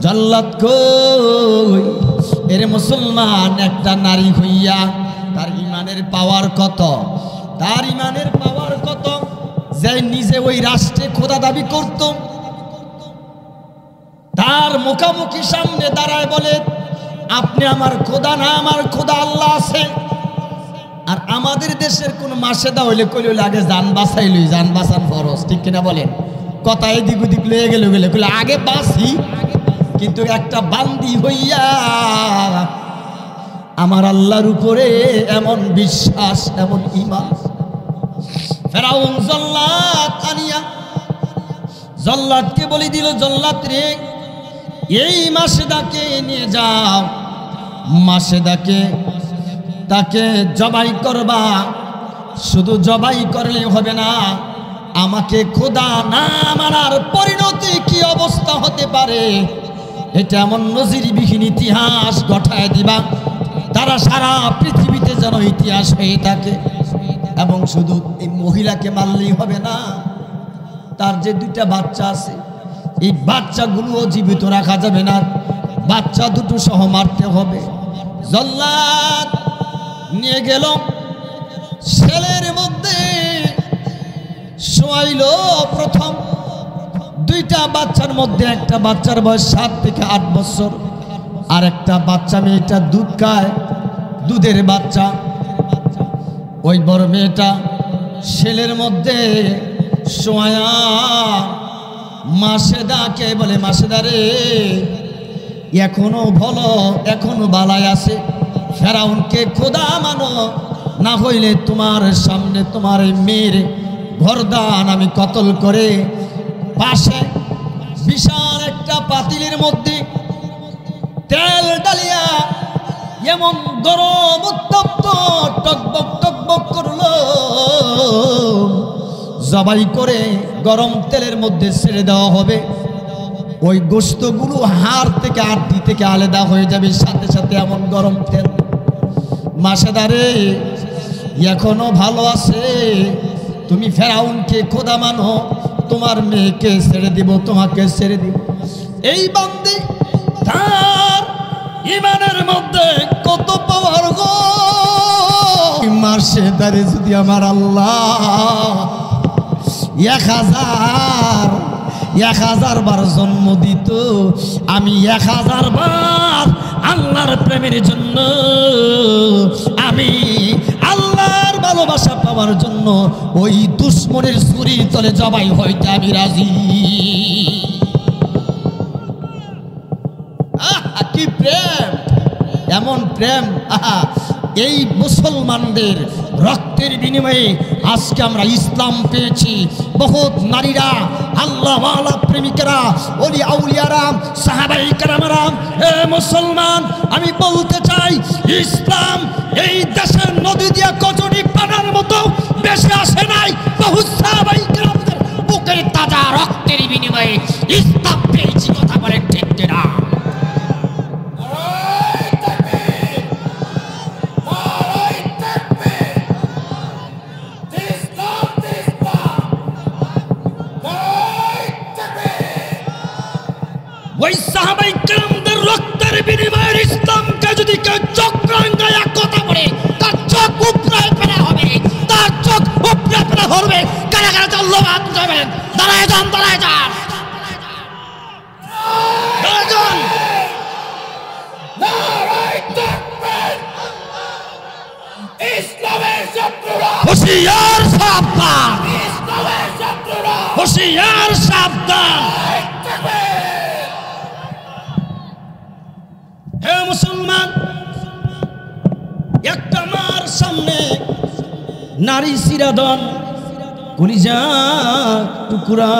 জল্লাদ কই, এর মুসলমান একটা নারী হইয়া তার ইমানের পাওয়ার কত, তার ইমানের পাওয়ার কত, যে নিজে ওই রাষ্ট্রে খোদা দাবি করত, তার মুখামুখি সামনে দাঁড়ায় বলে, আপনি আমার খোদা না, আমার খোদা আল্লাহ আছে। আর আমাদের দেশের কোন মাসেদা হইলে কইলে আগে জান বাঁচাইলই, জান বাঁচান ফরজ, ঠিক কিনা বলেন? কথা এদিক ওদিক লয়ে গেলে কইলে আগে বাঁচি, কিন্তু একটা বান্দি হইয়া আমার আল্লাহর উপরে এমন বিশ্বাস, এমন ঈমান। ফেরাউন জল্লাদ আনিয়া জল্লাদকে বলে দিল, জল্লাদ রে, এই মাসেদাকে নিয়ে যাও, মাসেদাকে তাকে জবাই করবা। শুধু জবাই করলে হবে না, আমাকে খোদা না মানার পরিণতি কি অবস্থা হতে পারে, এটা এমন নজিরবিহীন ইতিহাস ঘটায় দিবা, তারা সারা পৃথিবীতে যেন ইতিহাস হয়ে থাকে। এবং শুধু এই মহিলাকে মারলেই হবে না, তার যে দুইটা বাচ্চা আছে এই বাচ্চাগুলোও জীবিত রাখা যাবে না, বাচ্চা দুটো সহ মারতে হবে। জল্লাদ নিয়ে গেল, ছেলের মধ্যে শোয়াইল। প্রথম দুইটা বাচ্চার মধ্যে একটা বাচ্চার বয়স 7 থেকে 8 বছর, আর একটা বাচ্চা মেয়েটা দুধ খায়, দুধের বাচ্চা। ওই বড় মেয়েটা ছেলের মধ্যে শোয়া মাসেদাকে বলে, মাসেদা রে এখনো ভালো, এখনো বালাই আছে, ফেরাউনকে খোদা মানো, না হইলে তোমার সামনে তোমার মেয়ের ঘরদান আমি কতল করে। পাশে বিশাল একটা পাতিলের মধ্যে তেল ডালিয়া এমন গরম উত্তপ্ত টকবক টকবক করলো, জবাই করে গরম তেলের মধ্যে ছেড়ে দেওয়া হবে। ওই গোশতগুলো হাড় থেকে আটটি থেকে আলাদা হয়ে যাবে সাথে সাথে, এমন গরম তেল। মাসেদারে এখনো ভালো আছে, তুমি ফেরাউনকে খোদা মানো, তোমার মেয়েকে ছেড়ে দিব, তোমাকে ছেড়ে দিব। এই বান্দে তার ইমানের মধ্যে কত পাওয়ার গো। মাসেদারে যদি আমার আল্লাহ 1000 বার জন্ম দিত, আমি 1000 বার আল্লাহর প্রেমের জন্য, আমি আল্লাহর ভালোবাসা পাওয়ার জন্য ওই দুশ্মনের ছুরির তলে জবাই হইতে আমি রাজি। কি প্রেম, এমন প্রেম! এই মুসলমানদের রক্তের বিনিময়ে আজকে আমরা ইসলাম পেয়েছি। বহুত নারীরা, আল্লাহওয়ালা প্রেমিকেরা, ওলি আউলিয়ারা, সাহাবায়ে কেরামরা, হে মুসলমান আমি বলতে চাই, ইসলাম এই দেশের নদী দিয়া কচুরি পানার মতো বেশি আসে নাই। বহু সাহাবায়ে কেরামদের বুকের তাজা রক্তের বিনিময়ে ইসলাম পেয়েছি। কথা বলে ঠিক না? ওই সাহাবায়ে কেরামদের রক্তের বিনিময়ে ইসলামকে যদি কেউ চক্রাঙ্গায়া কথা বলে, তার চোখ উপড়ায় ফেলা হবে, তার চোখ উপড়ায় ফেলা হবে। কারা কারা আল্লাহবাদ যাবেন? দাঁড়ায় যান, দাঁড়ায় যান, দাঁড়ায় যান। ইসলামের শত্রুরা হুঁশিয়ার, সাবধান! ইসলামের শত্রুরা হুঁশিয়ার, সাবধান! হে মুসলমান, একটা মার সামনে নারী শিরাদন, কলিজা টুকরা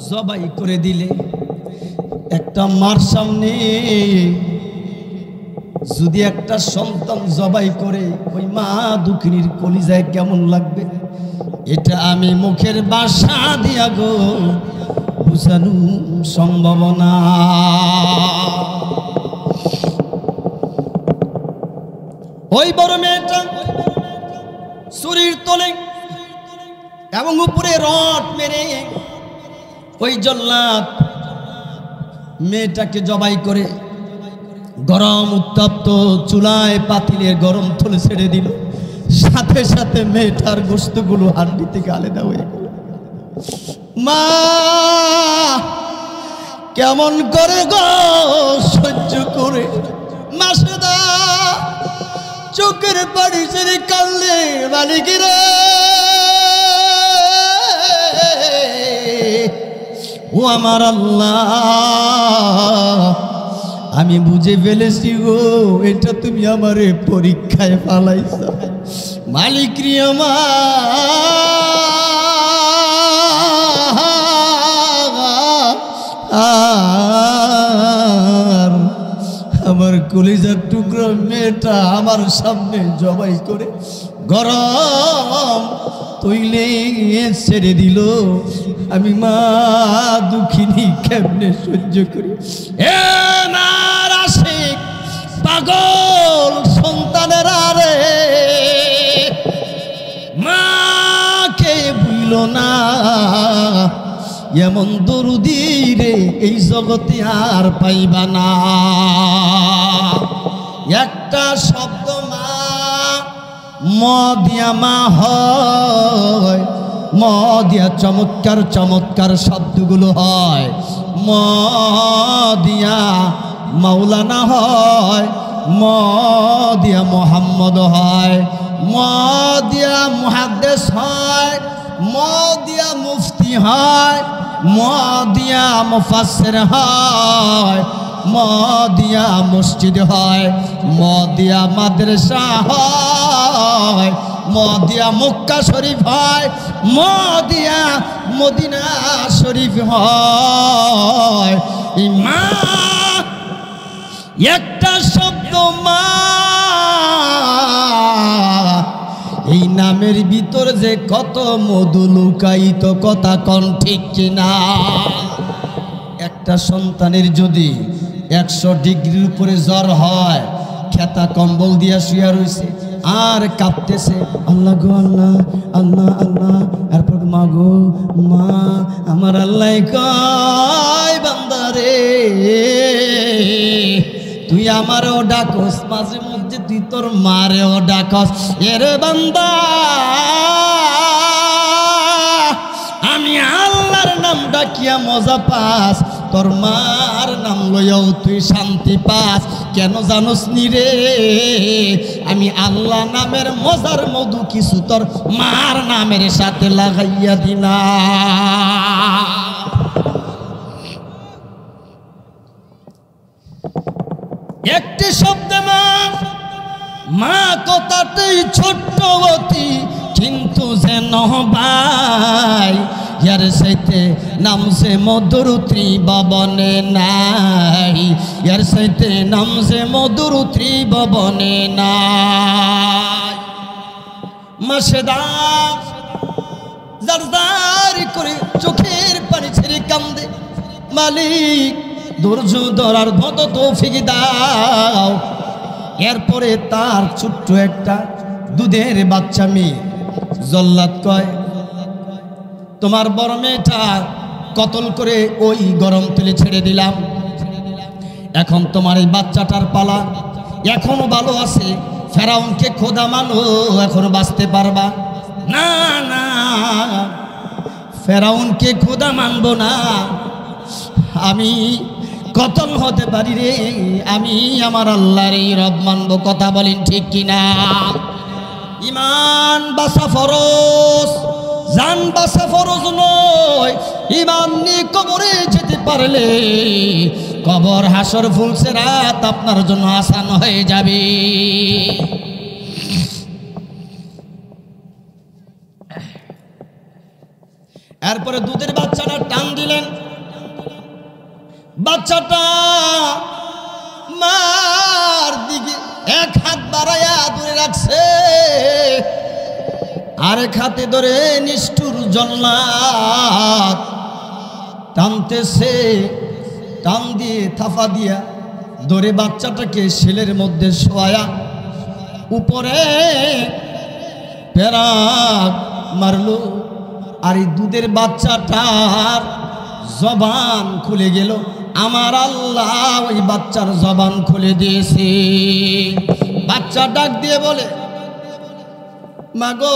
জবাই করে দিলে, একটা মার সামনে যদি একটা সন্তান জবাই করে, ওই মা দুঃখিনীর কলিজায় কেমন লাগবে, এটা আমি মুখের ভাষা দিয়া গো বুঝানো সম্ভব না। ওই বড় মেয়েটা শরীর তোলে এবং উপরে রড মেরে ওই জল্লাদ মেয়েটাকে জবাই করে গরম উত্তপ্ত চুলায় পাতিলের গরম থলে ছেড়ে দিল। সাথে সাথে মেয়েটার গোশতগুলো হাড্ডি থেকে আলাদা হয়ে গেল। মা কেমন করে গো সহ্য করে? মাসেদা চোখের পানি ছেড়ে কাঁদলে, মালিকেরা ও আমার আল্লাহ, আমি বুঝে ফেলেছি গো, এটা তুমি আমারে পরীক্ষায় ফালাইছ। মালিক রে আমার কলিজার টুকরো মেয়েটা আমার সামনে জবাই করে গরম তৈলে ছেড়ে দিল। আমি মা দুঃখিনী কেমনে সহ্য করি? এ মার আশিক পাগল সন্তানেরা রে, মাকে এমন দরুদি রে এই জগতে আর পাইবা না। একটা শব্দ মা, ম দিয়া মা হয়, ম দিয়া চমৎকার চমৎকার শব্দগুলো হয়। ম দিয়া মাওলানা হয়, ম দিয়া মোহাম্মদ হয়, ম দিয়া মুহাদ্দিস হয়, ম দিয়া মুফতি হয়, ম দিয়া মুফাসসির হয়, ম দিয়া মসজিদ হয়, ম দিয়া মাদ্রাসা হয়, ম দিয়া মক্কা শরীফ হয়, ম দিয়া মদিনা শরীফ হয়। এই মা, একটা শব্দ মা, এই নামের ভিতর যে কত মধু লুকায়িত, কথা কোন ঠিক কিনা। একটা সন্তানের যদি 100 ডিগ্রির উপরে জ্বর হয়, খেতা কম্বল দিয়া শুয়ে রয়েছে আর কাঁপতেছে, আল্লাহ গো আল্লাহ, আল্লাহ আল্লাহ, এরপর মা গো মা, আমার আল্লাহ কয় বান্দারে তুই আমারও ডাকস, মাঝে মধ্যে তুই তোর মারেও ডাকস। এর বান্দা আমি আল্লাহর নাম ডাকিয়া মজা পাস, তোর মার নাম লইয়াও তুই শান্তি পাস। কেন জানোস নি রে, আমি আল্লাহ নামের মজার মধু কিছু তোর মার নামের সাথে লাগাইয়া দিলাম। একটি শব্দ মা, মা কথাটাই ছোট্ট অতি, কিন্তু যেন ভাই ইয়ার সাইতে নামছে মধুর ত্রিভুবনে নাই, ইয়ার সাইতে নামছে মধুর ত্রিভুবনে নাই। মাসেদা জারজারি করে চোখের পানি ছেড়ে কান্দে, মালিক ধৈর্য ধরার মতো তৌফিক দাও। এরপরে তার ছোট্ট একটা দুধের বাচ্চা মেয়ে, জল্লাদ কয় তোমার বড় মেয়েটা কতল করে ওই গরম তেলে ছেড়ে দিলাম, এখন তোমার এই বাচ্চাটার পালা, এখনো ভালো আছে, ফেরাউনকে খোদা মানো, এখনো বাঁচতে পারবা না। না, ফেরাউনকে খোদা মানবো না, আমি কতল হতে পারি রে, আমি আমার আল্লাহর এই রব মানবো। কথা বলেন ঠিক কিনা। ইমান বাসা ফরজ, জান বাসা ফরজ নয়। ইমান নিয়ে কবরে যেতে পারলে কবর হাসর ফুলছে রাত আপনার জন্য আসান হয়ে যাবে। এরপরে দুধের বাচ্চাটা টান দিলেন, বাচ্চাটা মার দিকে এক হাত বাড়াইয়া ধরে রাখছে, আরেক হাতে ধরে নিষ্ঠুর জল্লাদ টানতেছে, টান দিয়ে থাফা দিয়া ধরে বাচ্চাটাকে শেলের মধ্যে শোয়া, উপরে পেরাক মারলো। আর এই দুধের বাচ্চাটার জবান খুলে গেল, আমার আল্লাহ ওই বাচ্চার জবান খুলে দিয়েছে। বাচ্চা ডাক দিয়ে বলে, মা গো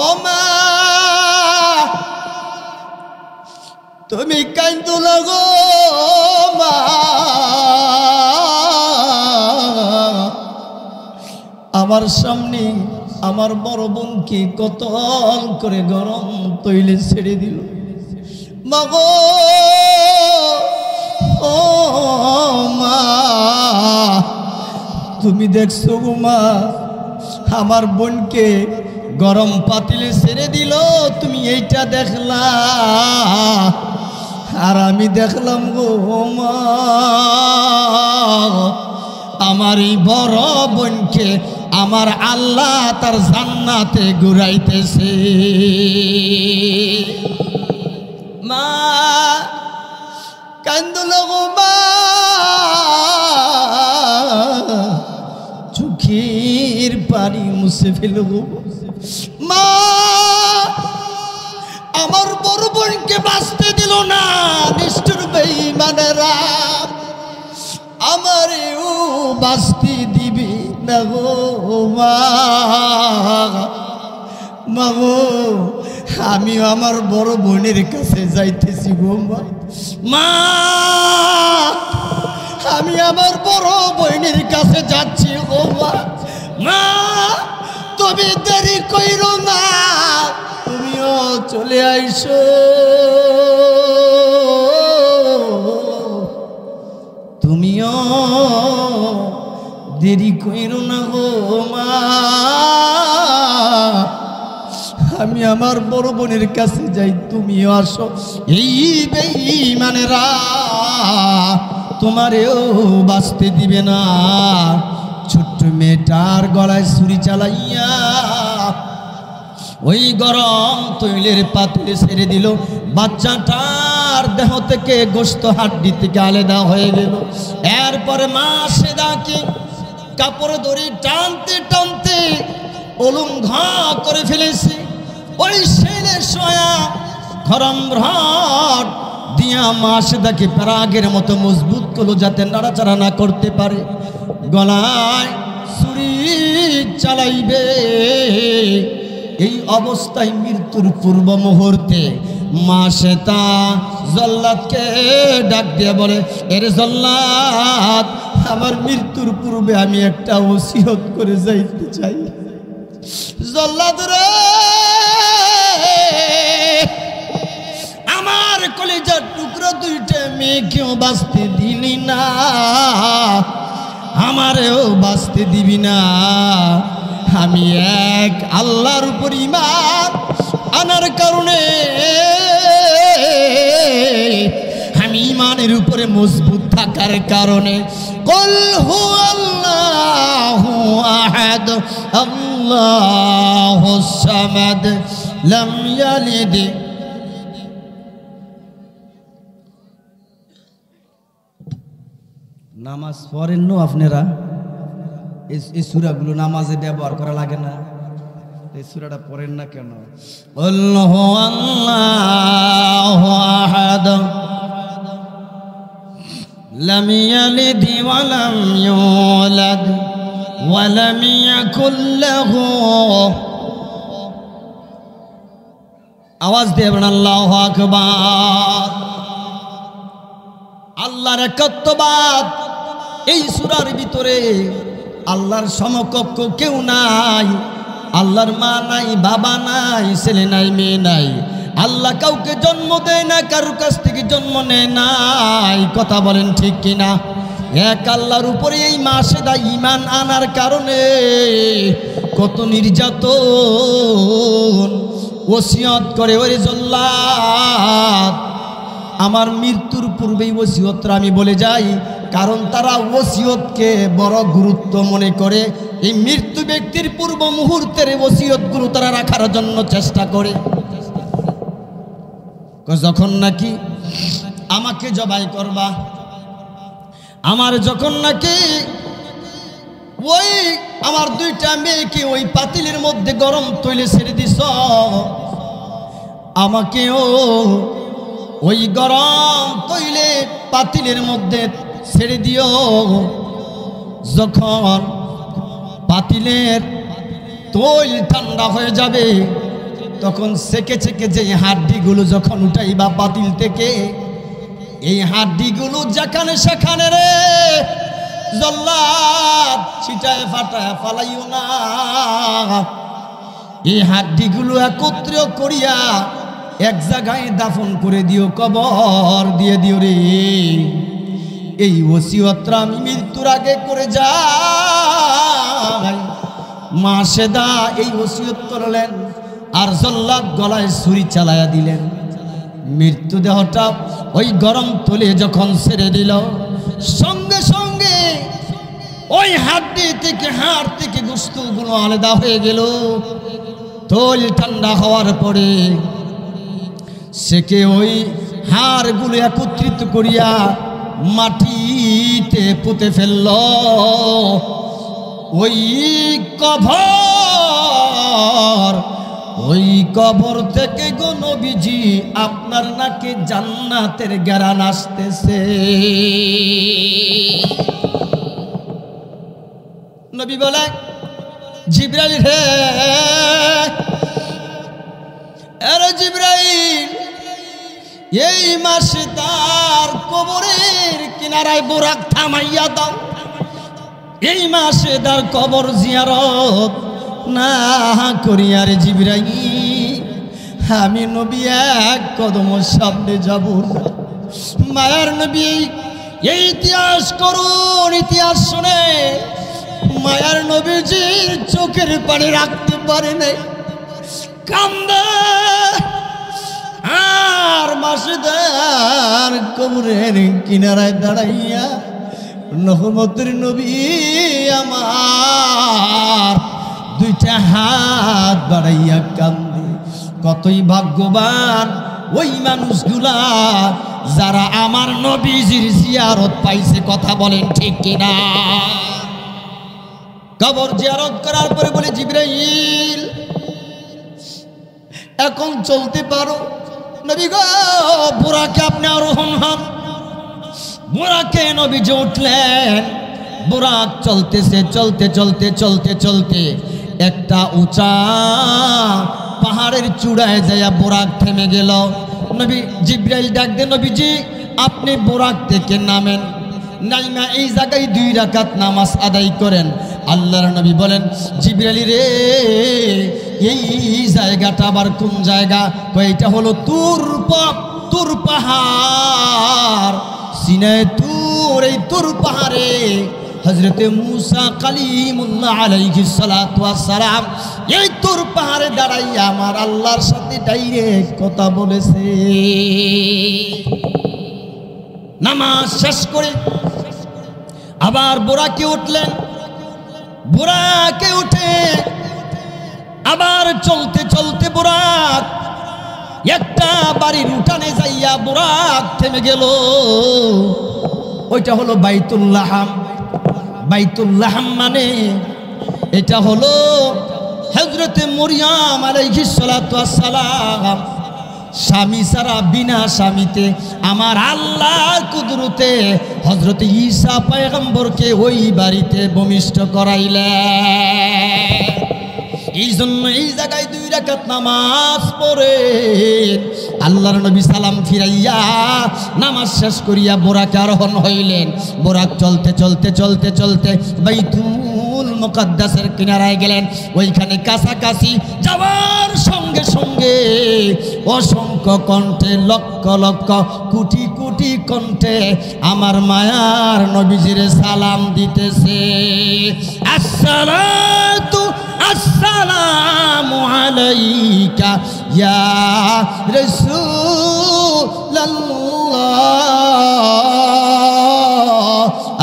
ও মা, তুমি কাঁদো না গো মা, আমার সামনে আমার বড় বোনকে কতল করে গরম তৈলে ছেড়ে দিল। মা গো ও মা, তুমি দেখছো গো মা, আমার বোনকে গরম পাতিলে ছেড়ে দিল, তুমি এইটা দেখলা আর আমি দেখলাম গো মা, আমার এই বড় বোনকে আমার আল্লাহ তার জান্নাতে ঘুরাইতেছে। মা কান্দল গো মা, চোখের পানি মুছে ফেলব। মা আমার বড় বোন আমাকে বাঁচতে দিল না। নিষ্ঠুর বেঈমানেরা আমারেও বাঁচতে দিবি না গো মা। মাগো আমি আমার বড় বোনের কাছে যাইতেছি গো মা। মা আমি আমার বড় বোনের কাছে যাচ্ছি গো মা। মা তুমি দেরি কইরো না, তুমিও চলে আইসো। তুমিও দেরি কইরো না গো মা। আমি আমার বড় বোনের কাছে যাই, তুমিও আসো। এই বেঈমানেরা তোমারেও বাঁচতে দিবে না। ছোট্ট মেয়েটার গলায় ছুরি চালাইয়া ওই গরম তৈলের পাতিলে ছেড়ে দিল। বাচ্চাটার দেহ থেকে গোশত হাড্ডি থেকে আলাদা হয়ে গেল। এরপরে মা সেদাকে কাপড় দড়ি টানতে টানতে অলুঙ্ঘ করে ফেলেছে। ওই ছেলে সোয়া গরম রড দিয়া মা সেদাকে প্রাগের মতো মজবুত করলো, যাতে নাড়াচাড়া না করতে পারে। গলায় ছুরি চালাইবে। এই অবস্থায় মৃত্যুর পূর্ব মুহূর্তে মা সেতা জল্লাদকে ডাক দিয়ে বলে, এরে জল্লাদ, আমার মৃত্যুর পূর্বে আমি একটা ওসিয়ত করে যাইতে চাই। জল্লাদ রে, আমার কলিজার টুকরো দুইটা মেয়েকেও বাঁচতে দিলি না, আমারেও বাঁচতে দিবি না। আমি এক আল্লাহর উপর ঈমান আনার কারণে, আমি ঈমানের উপরে মজবুত থাকার কারণে কুল হুয়াল্লাহু আহাদ আল্লাহুস সামাদ লাম ইয়ালিদ। নামাজ পড়েন না আপনারা? এই সূরাগুলো নামাজে ব্যবহার করা লাগে না? এই সূরাটা পড়েন না কেন? আল্লাহু আল্লাহু আহাদ লাম ইয়ালিদ ওয়া লাম ইউলাদ ওয়া লাম ইয়াকুল লাহু, আওয়াজ দেবেন আল্লাহু আকবার। আল্লাহর একাত্মবাদ এই সূরার ভিতরে। আল্লাহর সমকক্ষ কেউ নাই। আল্লাহর মা নাই, বাবা নাই, ছেলে নাই, মেয়ে নাই। আল্লাহ কাউকে জন্ম দেয় না, কারোর কাছ থেকে জন্ম নেয় নাই। কথা বলেন ঠিক কিনা? এক আল্লাহর উপরে এই মাসেদা ঈমান আনার কারণে কত নির্যাতন। ওসিয়ত করে, ওরে জল্লাদ, আমার মৃত্যুর পূর্বেই ওসিয়তটা আমি বলে যাই। কারণ তারা ওসিয়তকে বড় গুরুত্ব মনে করে। এই মৃত্যু ব্যক্তির পূর্ব মুহূর্তের ওসিয়তগুলো তারা রাখার জন্য চেষ্টা করে। যখন নাকি আমাকে জবাই করবা, আমার যখন নাকি ওই আমার দুইটা মেয়েকে ওই পাতিলের মধ্যে গরম তৈলে ছেড়ে দিস, আমাকেও ওই গরম তৈলে পাতিলের মধ্যে ছেড়ে দিও। যখন পাতিলের তৈল ঠান্ডা হয়ে যাবে, তখন সেকে সেকে যে হাড্ডিগুলো যখন উঠাইবা পাতিল থেকে, এই হাড্ডিগুলো যেখানে সেখানে রে জল্লাদ ছিটায় ফাটায় ফালাইও না। এই হাড্ডিগুলো একত্র করিয়া এক জায়গায় দাফন করে দিও, কবর দিয়ে দিও রে। এই ওসিয়তটা আমি মৃত্যুর আগে করে যাই। মা সেদা এই ওসিয়ত করলেন, আর জল্লাদ গলায় ছুরি চালাইয়া দিলেন। মৃত্যু দেহটা ওই গরম তুলে যখন ছেড়ে দিল, সঙ্গে সঙ্গে ওই হাড্ডি থেকে, হাড় থেকে গোশতগুলো আলাদা হয়ে গেল। তোল ঠান্ডা হওয়ার পরে সেকে ওই হাড়গুলো একত্রিত করিয়া মাটিতে পুঁতে ফেলল। ওই কবর ওই কবর থেকে গো নবীজি আপনার নাকি জান্নাতের ঘ্রাণ আসতেছে। নবী বলে, জিবরাইল হে, আরে জিবরাইল, এই মাসে তার কবরের কিনারায় বুরাক থামাইয়া দাও। এই মাসে তার কবর জিয়ারত না করিয়া রে জিবরাইল আমি নবী এক কদম সামনে যাব না। মায়ার নবী এই ইতিহাস করুন, ইতিহাস শুনে মায়ার নবীজির চোখের পানি রাখতে পারে নাই, কান্দে। আর মাসেদার কবরের কিনারায় দাঁড়াইয়া রহমতের নবী আমার দুইটা হাত বাড়াইয়া কান্দে। কতই ভাগ্যবান ওই মানুষগুলা যারা আমার নবীজির জিয়ারত পাইছে, কথা বলেন ঠিক কিনা? কবর জিয়ারত করার পরে বলে, জিবরাইল এখন চলতে পারো। নবী গো, বুরাকে আপনি আরোহণ হন। বুরাকে নবীজি উঠলেন। বুরাক চলতেছে, চলতে চলতে চলতে চলতে একটা উঁচা পাহাড়ের চূড়ায় যাইয়া বুরাক থেমে গেল। নবী জিবরাইল ডাক দেন, নবীজি আপনি বুরাক থেকে নামেন, নাইমা এই জায়গায় 2 রাকাত নামাজ আদায় করেন। আল্লাহর নবী বলেন, জিবরাইল রে, এই জায়গাটা আবার কোন জায়গা? এটা হলো তুর পাহাড়, সিনাই তুর। এই তুর পাহাড়ে হযরতে মূসা কালিমুল্লাহ আলাইহিস সালাতু ওয়াস সালাম এই তুর পাহাড়ে দাঁড়াইয়া আমার আল্লাহর সাথে ডাইরেক্ট কথা বলেছে। নামাজ শেষ করে আবার বুরাকে উঠলেন। বুরাকে উঠে আবার চলতে চলতে বুরাক একটা বাড়ির উঠানে যাইয়া বুরাক থেমে গেল। ওইটা হলো বাইতুল লাহাম। বাইতুল লাহাম মানে এটা হলো হযরতে মরিয়ম আলাইহিস সালাতু ওয়াস সালাম স্বামী ছাড়া বিনা স্বামীতে আমার আল্লাহর কুদরতে হযরতে ঈসা পয়গম্বরকে ওই বাড়িতে ভূমিষ্ঠ করাইলেন। এই জন্য এই জায়গায় 2 রাকাত নামাজ পড়ে আল্লাহর নবী সালাম ফিরাইয়া নামাজ শেষ করিয়া বুরাকে আরোহণ হইলেন। বুরাক চলতে চলতে চলতে চলতে বাইতুল মুকাদ্দাসের কিনারায় গেলেন। ওইখানে কাছাকাছি যাওয়ার সঙ্গে সঙ্গে অসংখ্য কণ্ঠে, লক্ষ লক্ষ কোটি কোটি কণ্ঠে আমার মায়ার নবীজির সালাম দিতেছে, আসসালাতু আসসালামু আলাইকা ইয়া রাসূলুল্লাহ,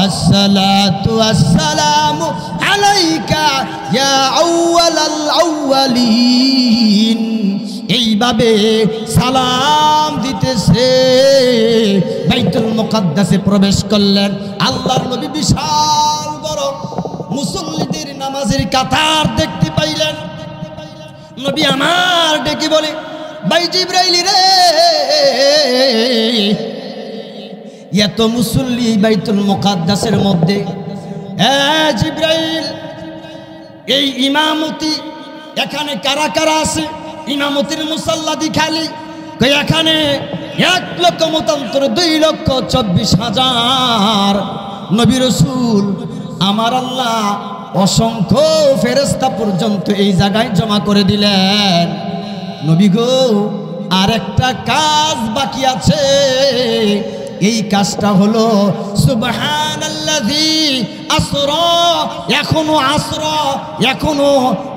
আসসালাতু আসসালামু আলাইকা ইয়া আউয়ালাল আউয়ালিন। এইভাবে সালাম দিতেছে বাইতুল মুকাদ্দাসে প্রবেশ করলেন। আল্লাহর নবী বিশাল বড় মুসল্লিদের নামাজের কাতার দেখতে পাইলেন। নবী আমার ডেকে বলে, ভাই জিবরাইল রে, এত মুসল্লি বাইতুল মুকাদ্দাসের মধ্যে, জিবরাইল এই ইমামতি এখানে কারা কারা আছে? ইমামতির মুসাল্লা খালি এখানে 1 লক্ষ মতান্তর 2,24,000 নবী রাসূল আমার আল্লাহ অসংখ্য ফেরেশতা পর্যন্ত এই জায়গায় জমা করে দিলেন। নবী গো, আর একটা কাজ বাকি আছে। এই কাজটা হলো সুবহানাল্লাযী আসরা। এখনো আসরা, এখনো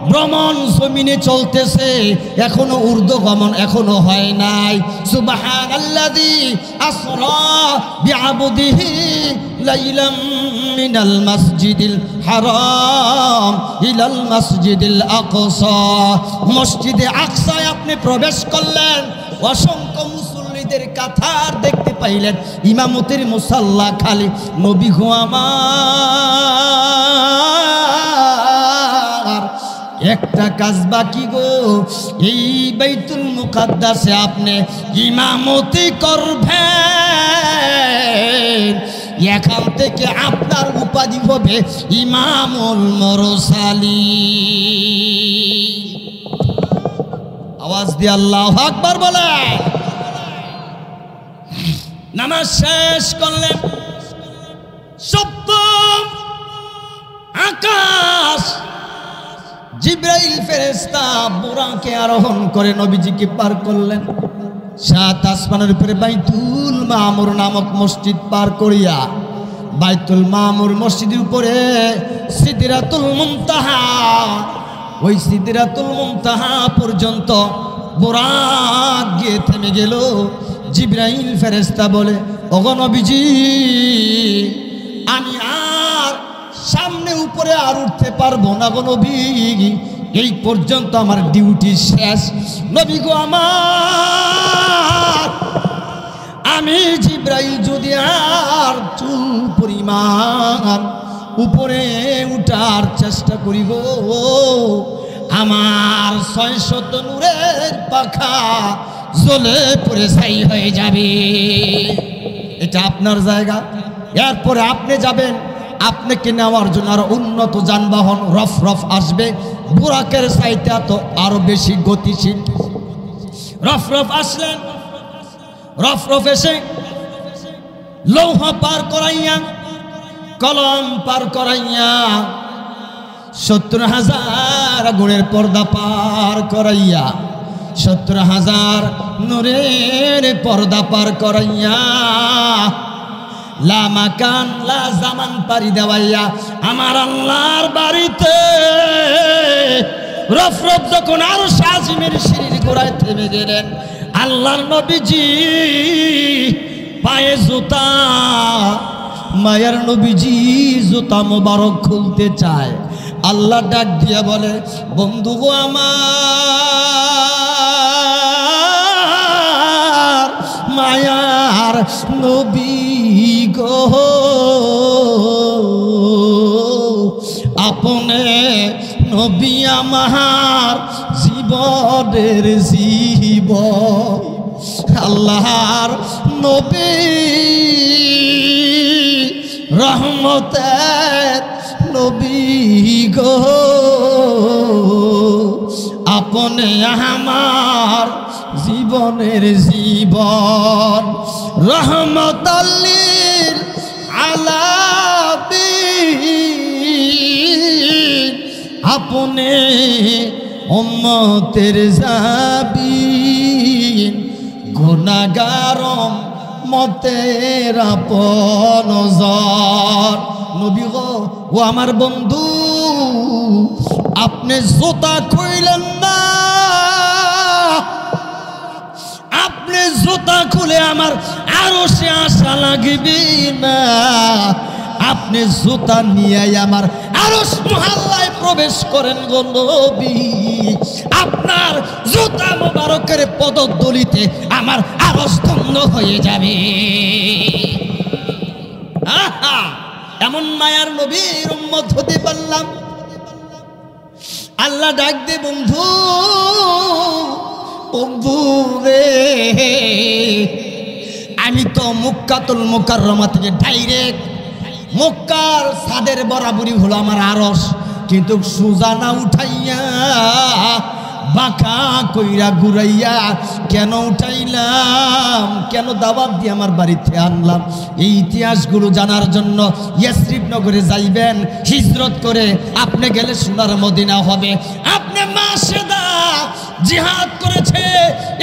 ভ্রমণ জমিনে চলতেছে, এখনো ঊর্ধ্বগমন এখনো হয় নাই। সুবহানাল্লাযী আসরা বিআবদিহি লাইলাম মিনাল মাসজিদিল হারাম ইলাল মাসজিদিল আকসা। মসজিদে আকসায় আপনি প্রবেশ করলেন, অসংখ্য মুসল্লিদের কাতার দেখতে পাইলেন, ইমামতির মুসাল্লা খালি। নবী গো আমার একটা কাজ বাকি গো, এই বাইতুল মুকাদ্দাসে আপনি ইমামতি করবেন। এখান থেকে আপনার উপাধি হবে ইমামুল মুরসালিন। আওয়াজ দিয়ে আল্লাহু আকবার বলে নামাজ শেষ করলেন। সপ্তম আকাশ, জিবরাইল ফেরেশতা বুরাকে আরোহণ করে নবীজিকে পার করলেন। সাত আসমানের উপরে বাইতুল মামুর নামক মসজিদ পার করিয়া বাইতুল মামুর মসজিদের উপরে সিদরাতুল মুনতাহা, ওই সিদরাতুল মুনতাহা পর্যন্ত বুরাক গিয়ে থেমে গেল। জিবরাইল ফেরেশতা বলে, ওগো নবীজি, আমি আর সামনে উপরে আর উঠতে পারবো না গো নবী, এই পর্যন্ত আমার ডিউটি শেষ। নবী গো আমার, আমি জিবরাইল যদি আর চুল পরিমাণ উপরে উঠার চেষ্টা করি গো, আমার 600 নূরের পাখা জ্বলে পড়ে ছাই হয়ে যাবে। এটা আপনার জায়গা, এরপরে আপনি যাবেন। আপনাকে নেওয়ার জন্য আরো উন্নত যানবাহন রফ রফ আসবে, বুরাকের চাইতে তো আরো বেশি গতিশীল। রফ রফ আসলেন, রফ রফ এসে লৌহ পার করাইয়া, কলম পার করাইয়া, 70,000 গুণের পর্দা পার করাইয়া, 70,000 নূরের পর্দা পার করাইয়া, লা মাকান লা জামান পারি দেওয়াইয়া আমার আল্লাহর বাড়িতে রফ রফ যখন আরো আজিমের সিঁড়ির গোড়ায় থেমে গেলেন, আল্লাহর নবীজি পায়ে জুতা, মায়ের নবীজি জুতা মোবারক খুলতে চায়। আল্লাহ ডাক দিয়ে বলে, বন্ধু গো আমার মায়ার নবী গো, আপনে নবী আমার জীবনের জীবন। আল্লাহর নবী রহমতের নবী গো, আপনে আমার জীবনের জীবন। রহমতুল লিল আলামিন, আপনে উম্মতের জাবিন, গুনাহগারম মতের আপনজন। নবী গো, ও আমার বন্ধু, আপনি জুতা খুইলেন না, আপনি জুতা খুলে আমার আরো সে আশা লাগবে না, আপনি জুতা নিয়ে আমার আরশ মহল্লায় প্রবেশ করেন গো নবী, আপনার জুতা মোবারকের পদধূলিতে আমার আরশ ধন্য হয়ে যাবে। আহা, এমন মায়ার নবীর উম্মত হতে পারলাম। আল্লাহ ডাক দে, বন্ধু বন্ধু রে, আমি তো মক্কাতুল মুকাররমা থেকে ডাইরেক্ট মক্কার ছাদের বরাবরই হলো আমার আরশ, কিন্তু সুজা না উঠাইয়া বাঁকা কইরা ঘুরাইয়া কেন উঠাইলাম, কেন দাওয়াত দিয়ে আমার বাড়িতে আনলাম, এই ইতিহাসগুলো জানার জন্য ইয়াসরিব নগরে যাইবেন। হিজরত করে আপনি গেলে সোনার মদিনা হবে। আপনি মাসেদা জিহাদ করেছে,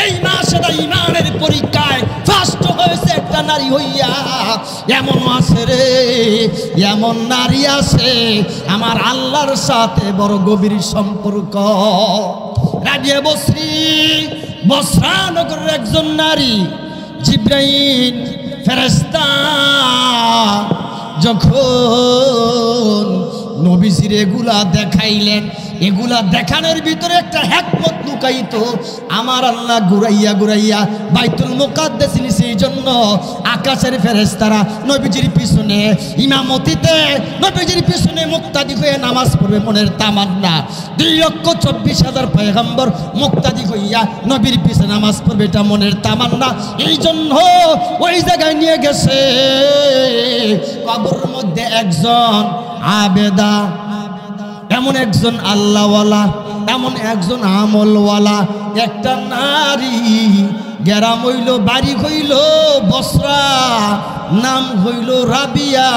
এই মাসেদা ইমানের পরীক্ষায় ফার্স্ট হয়েছে একটা নারী হইয়া। এমন আছে রে, এমন নারী আছে আমার আল্লাহর সাথে বড় গভীর সম্পর্ক। রাবিয়া বসরি, বসরা নগরের একজন নারী। জিবরাইল ফেরেশতা যখন নবীজির এগুলা দেখাইলেন, এগুলা দেখানোর ভিতরে একটা হিকমত লুকাইতো। আমার আল্লাহ ঘুরাইয়া ঘুরাইয়া বাইতুল মুকাদ্দাস নিছে, এই জন্য আকাশের ফেরেশতারা নবীজির পিছনে ইমামতিতে নবীজির পিছনে মুক্তাদি হয়ে নামাজ পড়বে, মনের তামান্না। 2,24,000 পয়গম্বর মুক্তাদি হইয়া নবীর পিছনে নামাজ পড়বে, এটা মনের তামান্না। এই জন্য ওই জায়গায় নিয়ে গেছে কবরের মধ্যে একজন আবেদা, এমন একজন আল্লাহওয়ালা, এমন একজন আমলওয়ালা, একটা নারী, গ্রাম হইল, বাড়ি হইল বসরা, নাম হইল রাবিয়া।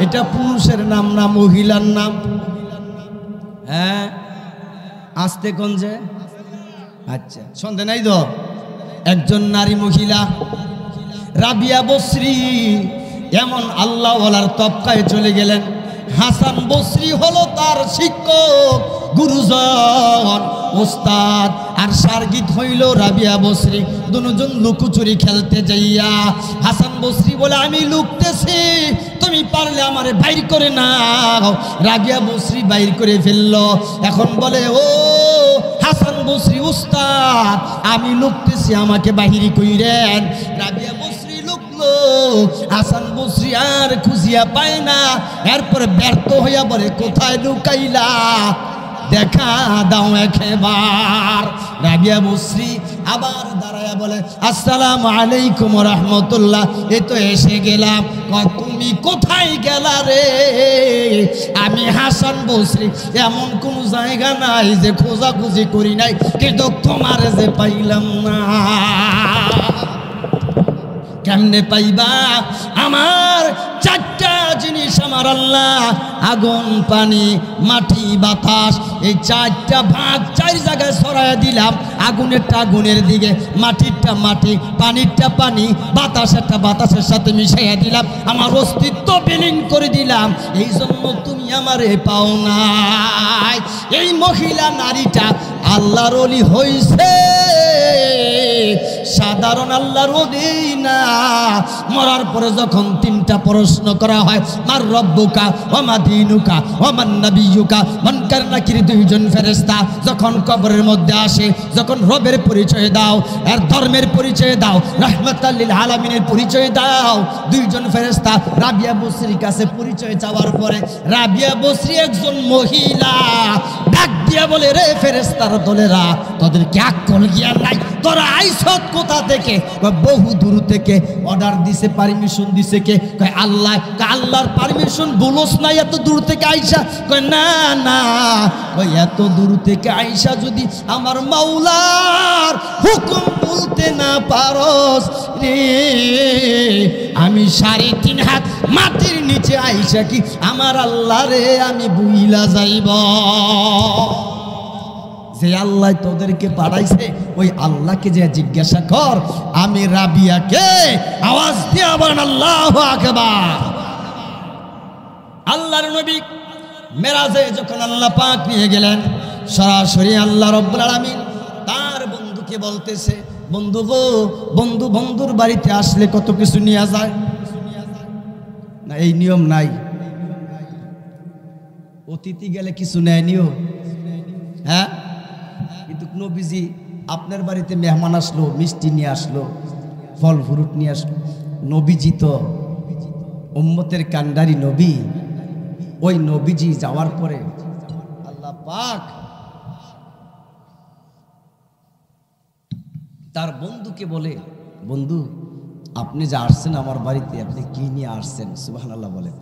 এটা পুরুষের নাম না মহিলার নাম? হ্যাঁ, আসতে কোন যে, আচ্ছা সন্দেহ নাই তো। একজন নারী মহিলা রাবিয়া বসরি এমন আল্লাহওয়ালার তবকায় চলে গেলেন। হাসান বসরি হলো তার শিক্ষক, গুরুজন, ওস্তাদ, আর শারগিদ হইল রাবিয়া বসরি। দুজন লুকোচুরি খেলতে যাইয়া হাসান বসরি বলে, আমি লুকতেছি, তুমি পারলে আমারে বাইর করে নাও। রাবিয়া বসরি বাইর করে ফেললো। এখন বলে, ও হাসান বসরি উস্তাদ, আমি লুকতেছি, আমাকে বাহিরি কইরেন। রাবিয়া বসরি লুকলো, হাসান বসরি আর খুঁজিয়া পায় না। এরপরে ব্যর্থ হইয়া বলে, কোথায় লুকাইলা, দেখা দাও একবার। রাবিয়া বসরি আবার দাঁড়ায়া বলে, আসসালামু আলাইকুম রাহমাতুল্লাহ, এই তো এসে গেলাম। তুমি কোথায় গেলা রে? আমি হাসান বসরি, এমন কোন জায়গা নাই যে খোঁজাখুঁজি করি নাই, কিন্তু তোমার যে পাইলাম না। কেমনে পাইবা? আমার চারটা জিনিস আমার আল্লাহ, আগুন, পানি, মাটি, বাতাস, এই চারটা ভাগ চার জায়গায় ছড়াইয়া দিলাম। আগুনেরটা আগুনের দিকে, মাটিরটা মাটি, পানিরটা পানি, বাতাসেরটা বাতাসের সাথে মিশাইয়া দিলাম। আমার অস্তিত্ব বিলীন করে দিলাম। এই জন্য তুমি আমারে পাও নাই। এই মহিলা নারীটা আল্লাহর ওলি হইছে, সাধারণ আল্লাহর ওলি না। মরার পরে যখন তিনটা প্রশ্ন করা হয়, মার রব্বুকা ওয়া মা দীনুকা ওয়া মান নাবিয়্যুকা, মুনকার নাকির দুইজন ফেরেশতা যখন কবরের মধ্যে আসে, যখন রবের পরিচয় দাও, আর ধর্মের পরিচয় দাও, রাহমাতাল লিল আলামিনের পরিচয় দাও। দুইজন ফেরেশতা রাবিয়া বসরির কাছে পরিচয় চাওয়ার পরে রাবিয়া বসরি একজন মহিলা ডাক দিয়া বলে, রে ফেরেশতার দলেরা, তোদের কি আকল জ্ঞান নাই? তোরা আইছত কোথা থেকে? বহু দূর থেকে। অর্ডার দিছে, পারমিশন দিছে কে? কয় আল্লাহ। আল্লাহর পারমিশন বলোস না এত দূর থেকে আইসা? কয় না না, কয় এত দূর থেকে আইসা যদি আমার মাওলার হুকুম বলতে না পারস রে, আমি 3.5 হাত মাটির নিচে আইসা কি আমার আল্লাহ রে আমি বুইলা যাইব? যে আল্লাহ তোদেরকে পাঠাইছে ওই আল্লাহকে যে জিজ্ঞাসা কর, আমি রাবিয়াকে আওয়াজ দিয়ে বলেন আল্লাহু আকবার। আল্লাহর নবী মেরাজে যখন আল্লাহ পাক নিয়ে গেলেন, সরাসরি আল্লাহ রাব্বুল আলামিন তার বন্ধুকে বলতেছে, বন্ধু গো, বন্ধু বন্ধুর বাড়িতে আসলে কত কিছু নিয়ে যায় না? এই নিয়ম নাই, অতিথি গেলে কিছু নেয় নিও। হ্যাঁ, কিন্তু নবীজি আপনার বাড়িতে মেহমান আসলো, মিষ্টি নিয়ে আসলো, ফল ফ্রুট নিয়ে আসলো। নবীজি তো উম্মতের কান্ডারি নবী। ওই নবীজি যাওয়ার পরে আল্লাহ পাক তার বন্ধুকে বলে, বন্ধু আপনি যে আসছেন আমার বাড়িতে, আপনি কি নিয়ে আসছেন? সুবহানাল্লাহ বলেন।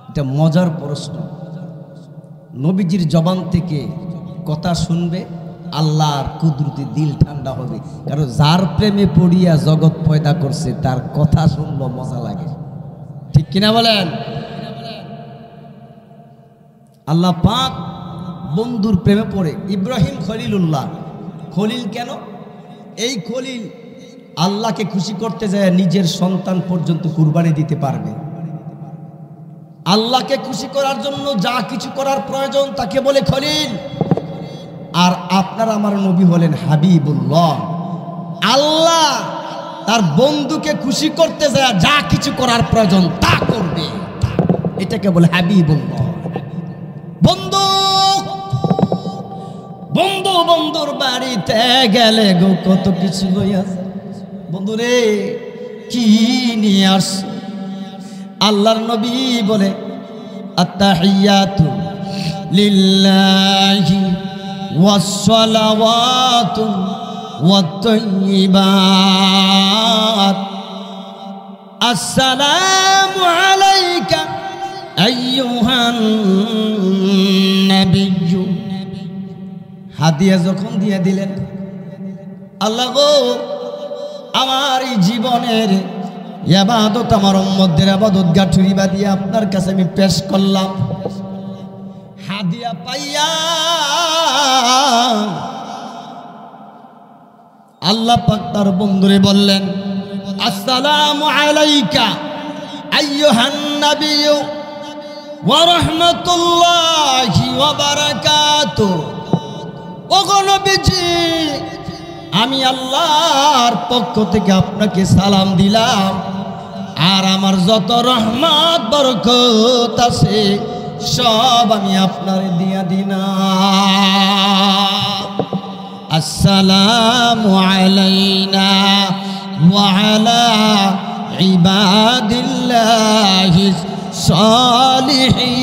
এটা মজার প্রশ্ন। নবীজির জবান থেকে কথা শুনবে, আল্লাহর কুদরতি দিল ঠান্ডা হবে। কারণ যার প্রেমে পড়িয়া জগৎ পয়দা করছে তার কথা শুনলো মজা লাগে, ঠিক কিনা বলেন? আল্লাহ পাক বন্ধুর প্রেমে পড়ে। ইব্রাহিম খলিলুল্লাহ, খলিল কেন? এই খলিল আল্লাহকে খুশি করতে যায় নিজের সন্তান পর্যন্ত কুরবানি দিতে পারবে। আল্লাহকে খুশি করার জন্য যা কিছু করার প্রয়োজন তাকে বলে খলিল। আর আপনার আমার নবী হলেন হাবিবুল্লাহ। আল্লাহ তার বন্ধুকে খুশি করতে যায় যা কিছু করার প্রয়োজন তা করবে, এটাকে বলে হাবিবুল্লাহ। বন্ধু বন্ধু বন্ধুর বাড়িতে গেলে গো কত কিছু লইয়া যায়। বন্ধু রে, কি নিয়ে আসছে? আল্লাহর নবী বলে আত্তাহিয়াতু লিল্লাহি ওয়াসসালাওয়াতু ওয়াত-তাইয়্যিবাত আসসালামু আলাইকা আইয়ুহান নাবিয়্যু। হাদিয়া যখন দিয়ে দিলেন, আল্লাহ গো আমার এই জীবনের ইবাদত, আমার উম্মতদের ইবাদত গাঁঠুরিবা দিয়ে আপনার কাছে আমি পেশ করলাম। হাদিয়া পাইয়া আল্লাহ পাক তার বন্ধুরে বললেন আসসালামু আলাইকা আইয়ুহান নাবিয়্যু ওয়া রাহমাতুল্লাহি ওয়া বারাকাতুহু। ওগো নবীজি, আমি আল্লাহর পক্ষ থেকে আপনাকে সালাম দিলাম, আর আমার যত রহমত বরকত আছে সব আমি আপনার দিয়া দিলাম। আসসালামু আলাইনা ওয়া আলা ইবাদিল্লাহিস সালিহিন।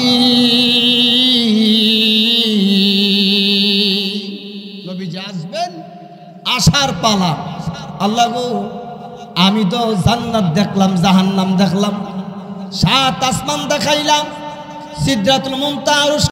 নবীজি আসবেন, আসার পালা। আল্লাহ গো, আমি তো জান্নাত দেখলাম, জাহান্নাম দেখলাম, সাত আসমান দেখাইলাম, সিদরাতুল মুনতাহা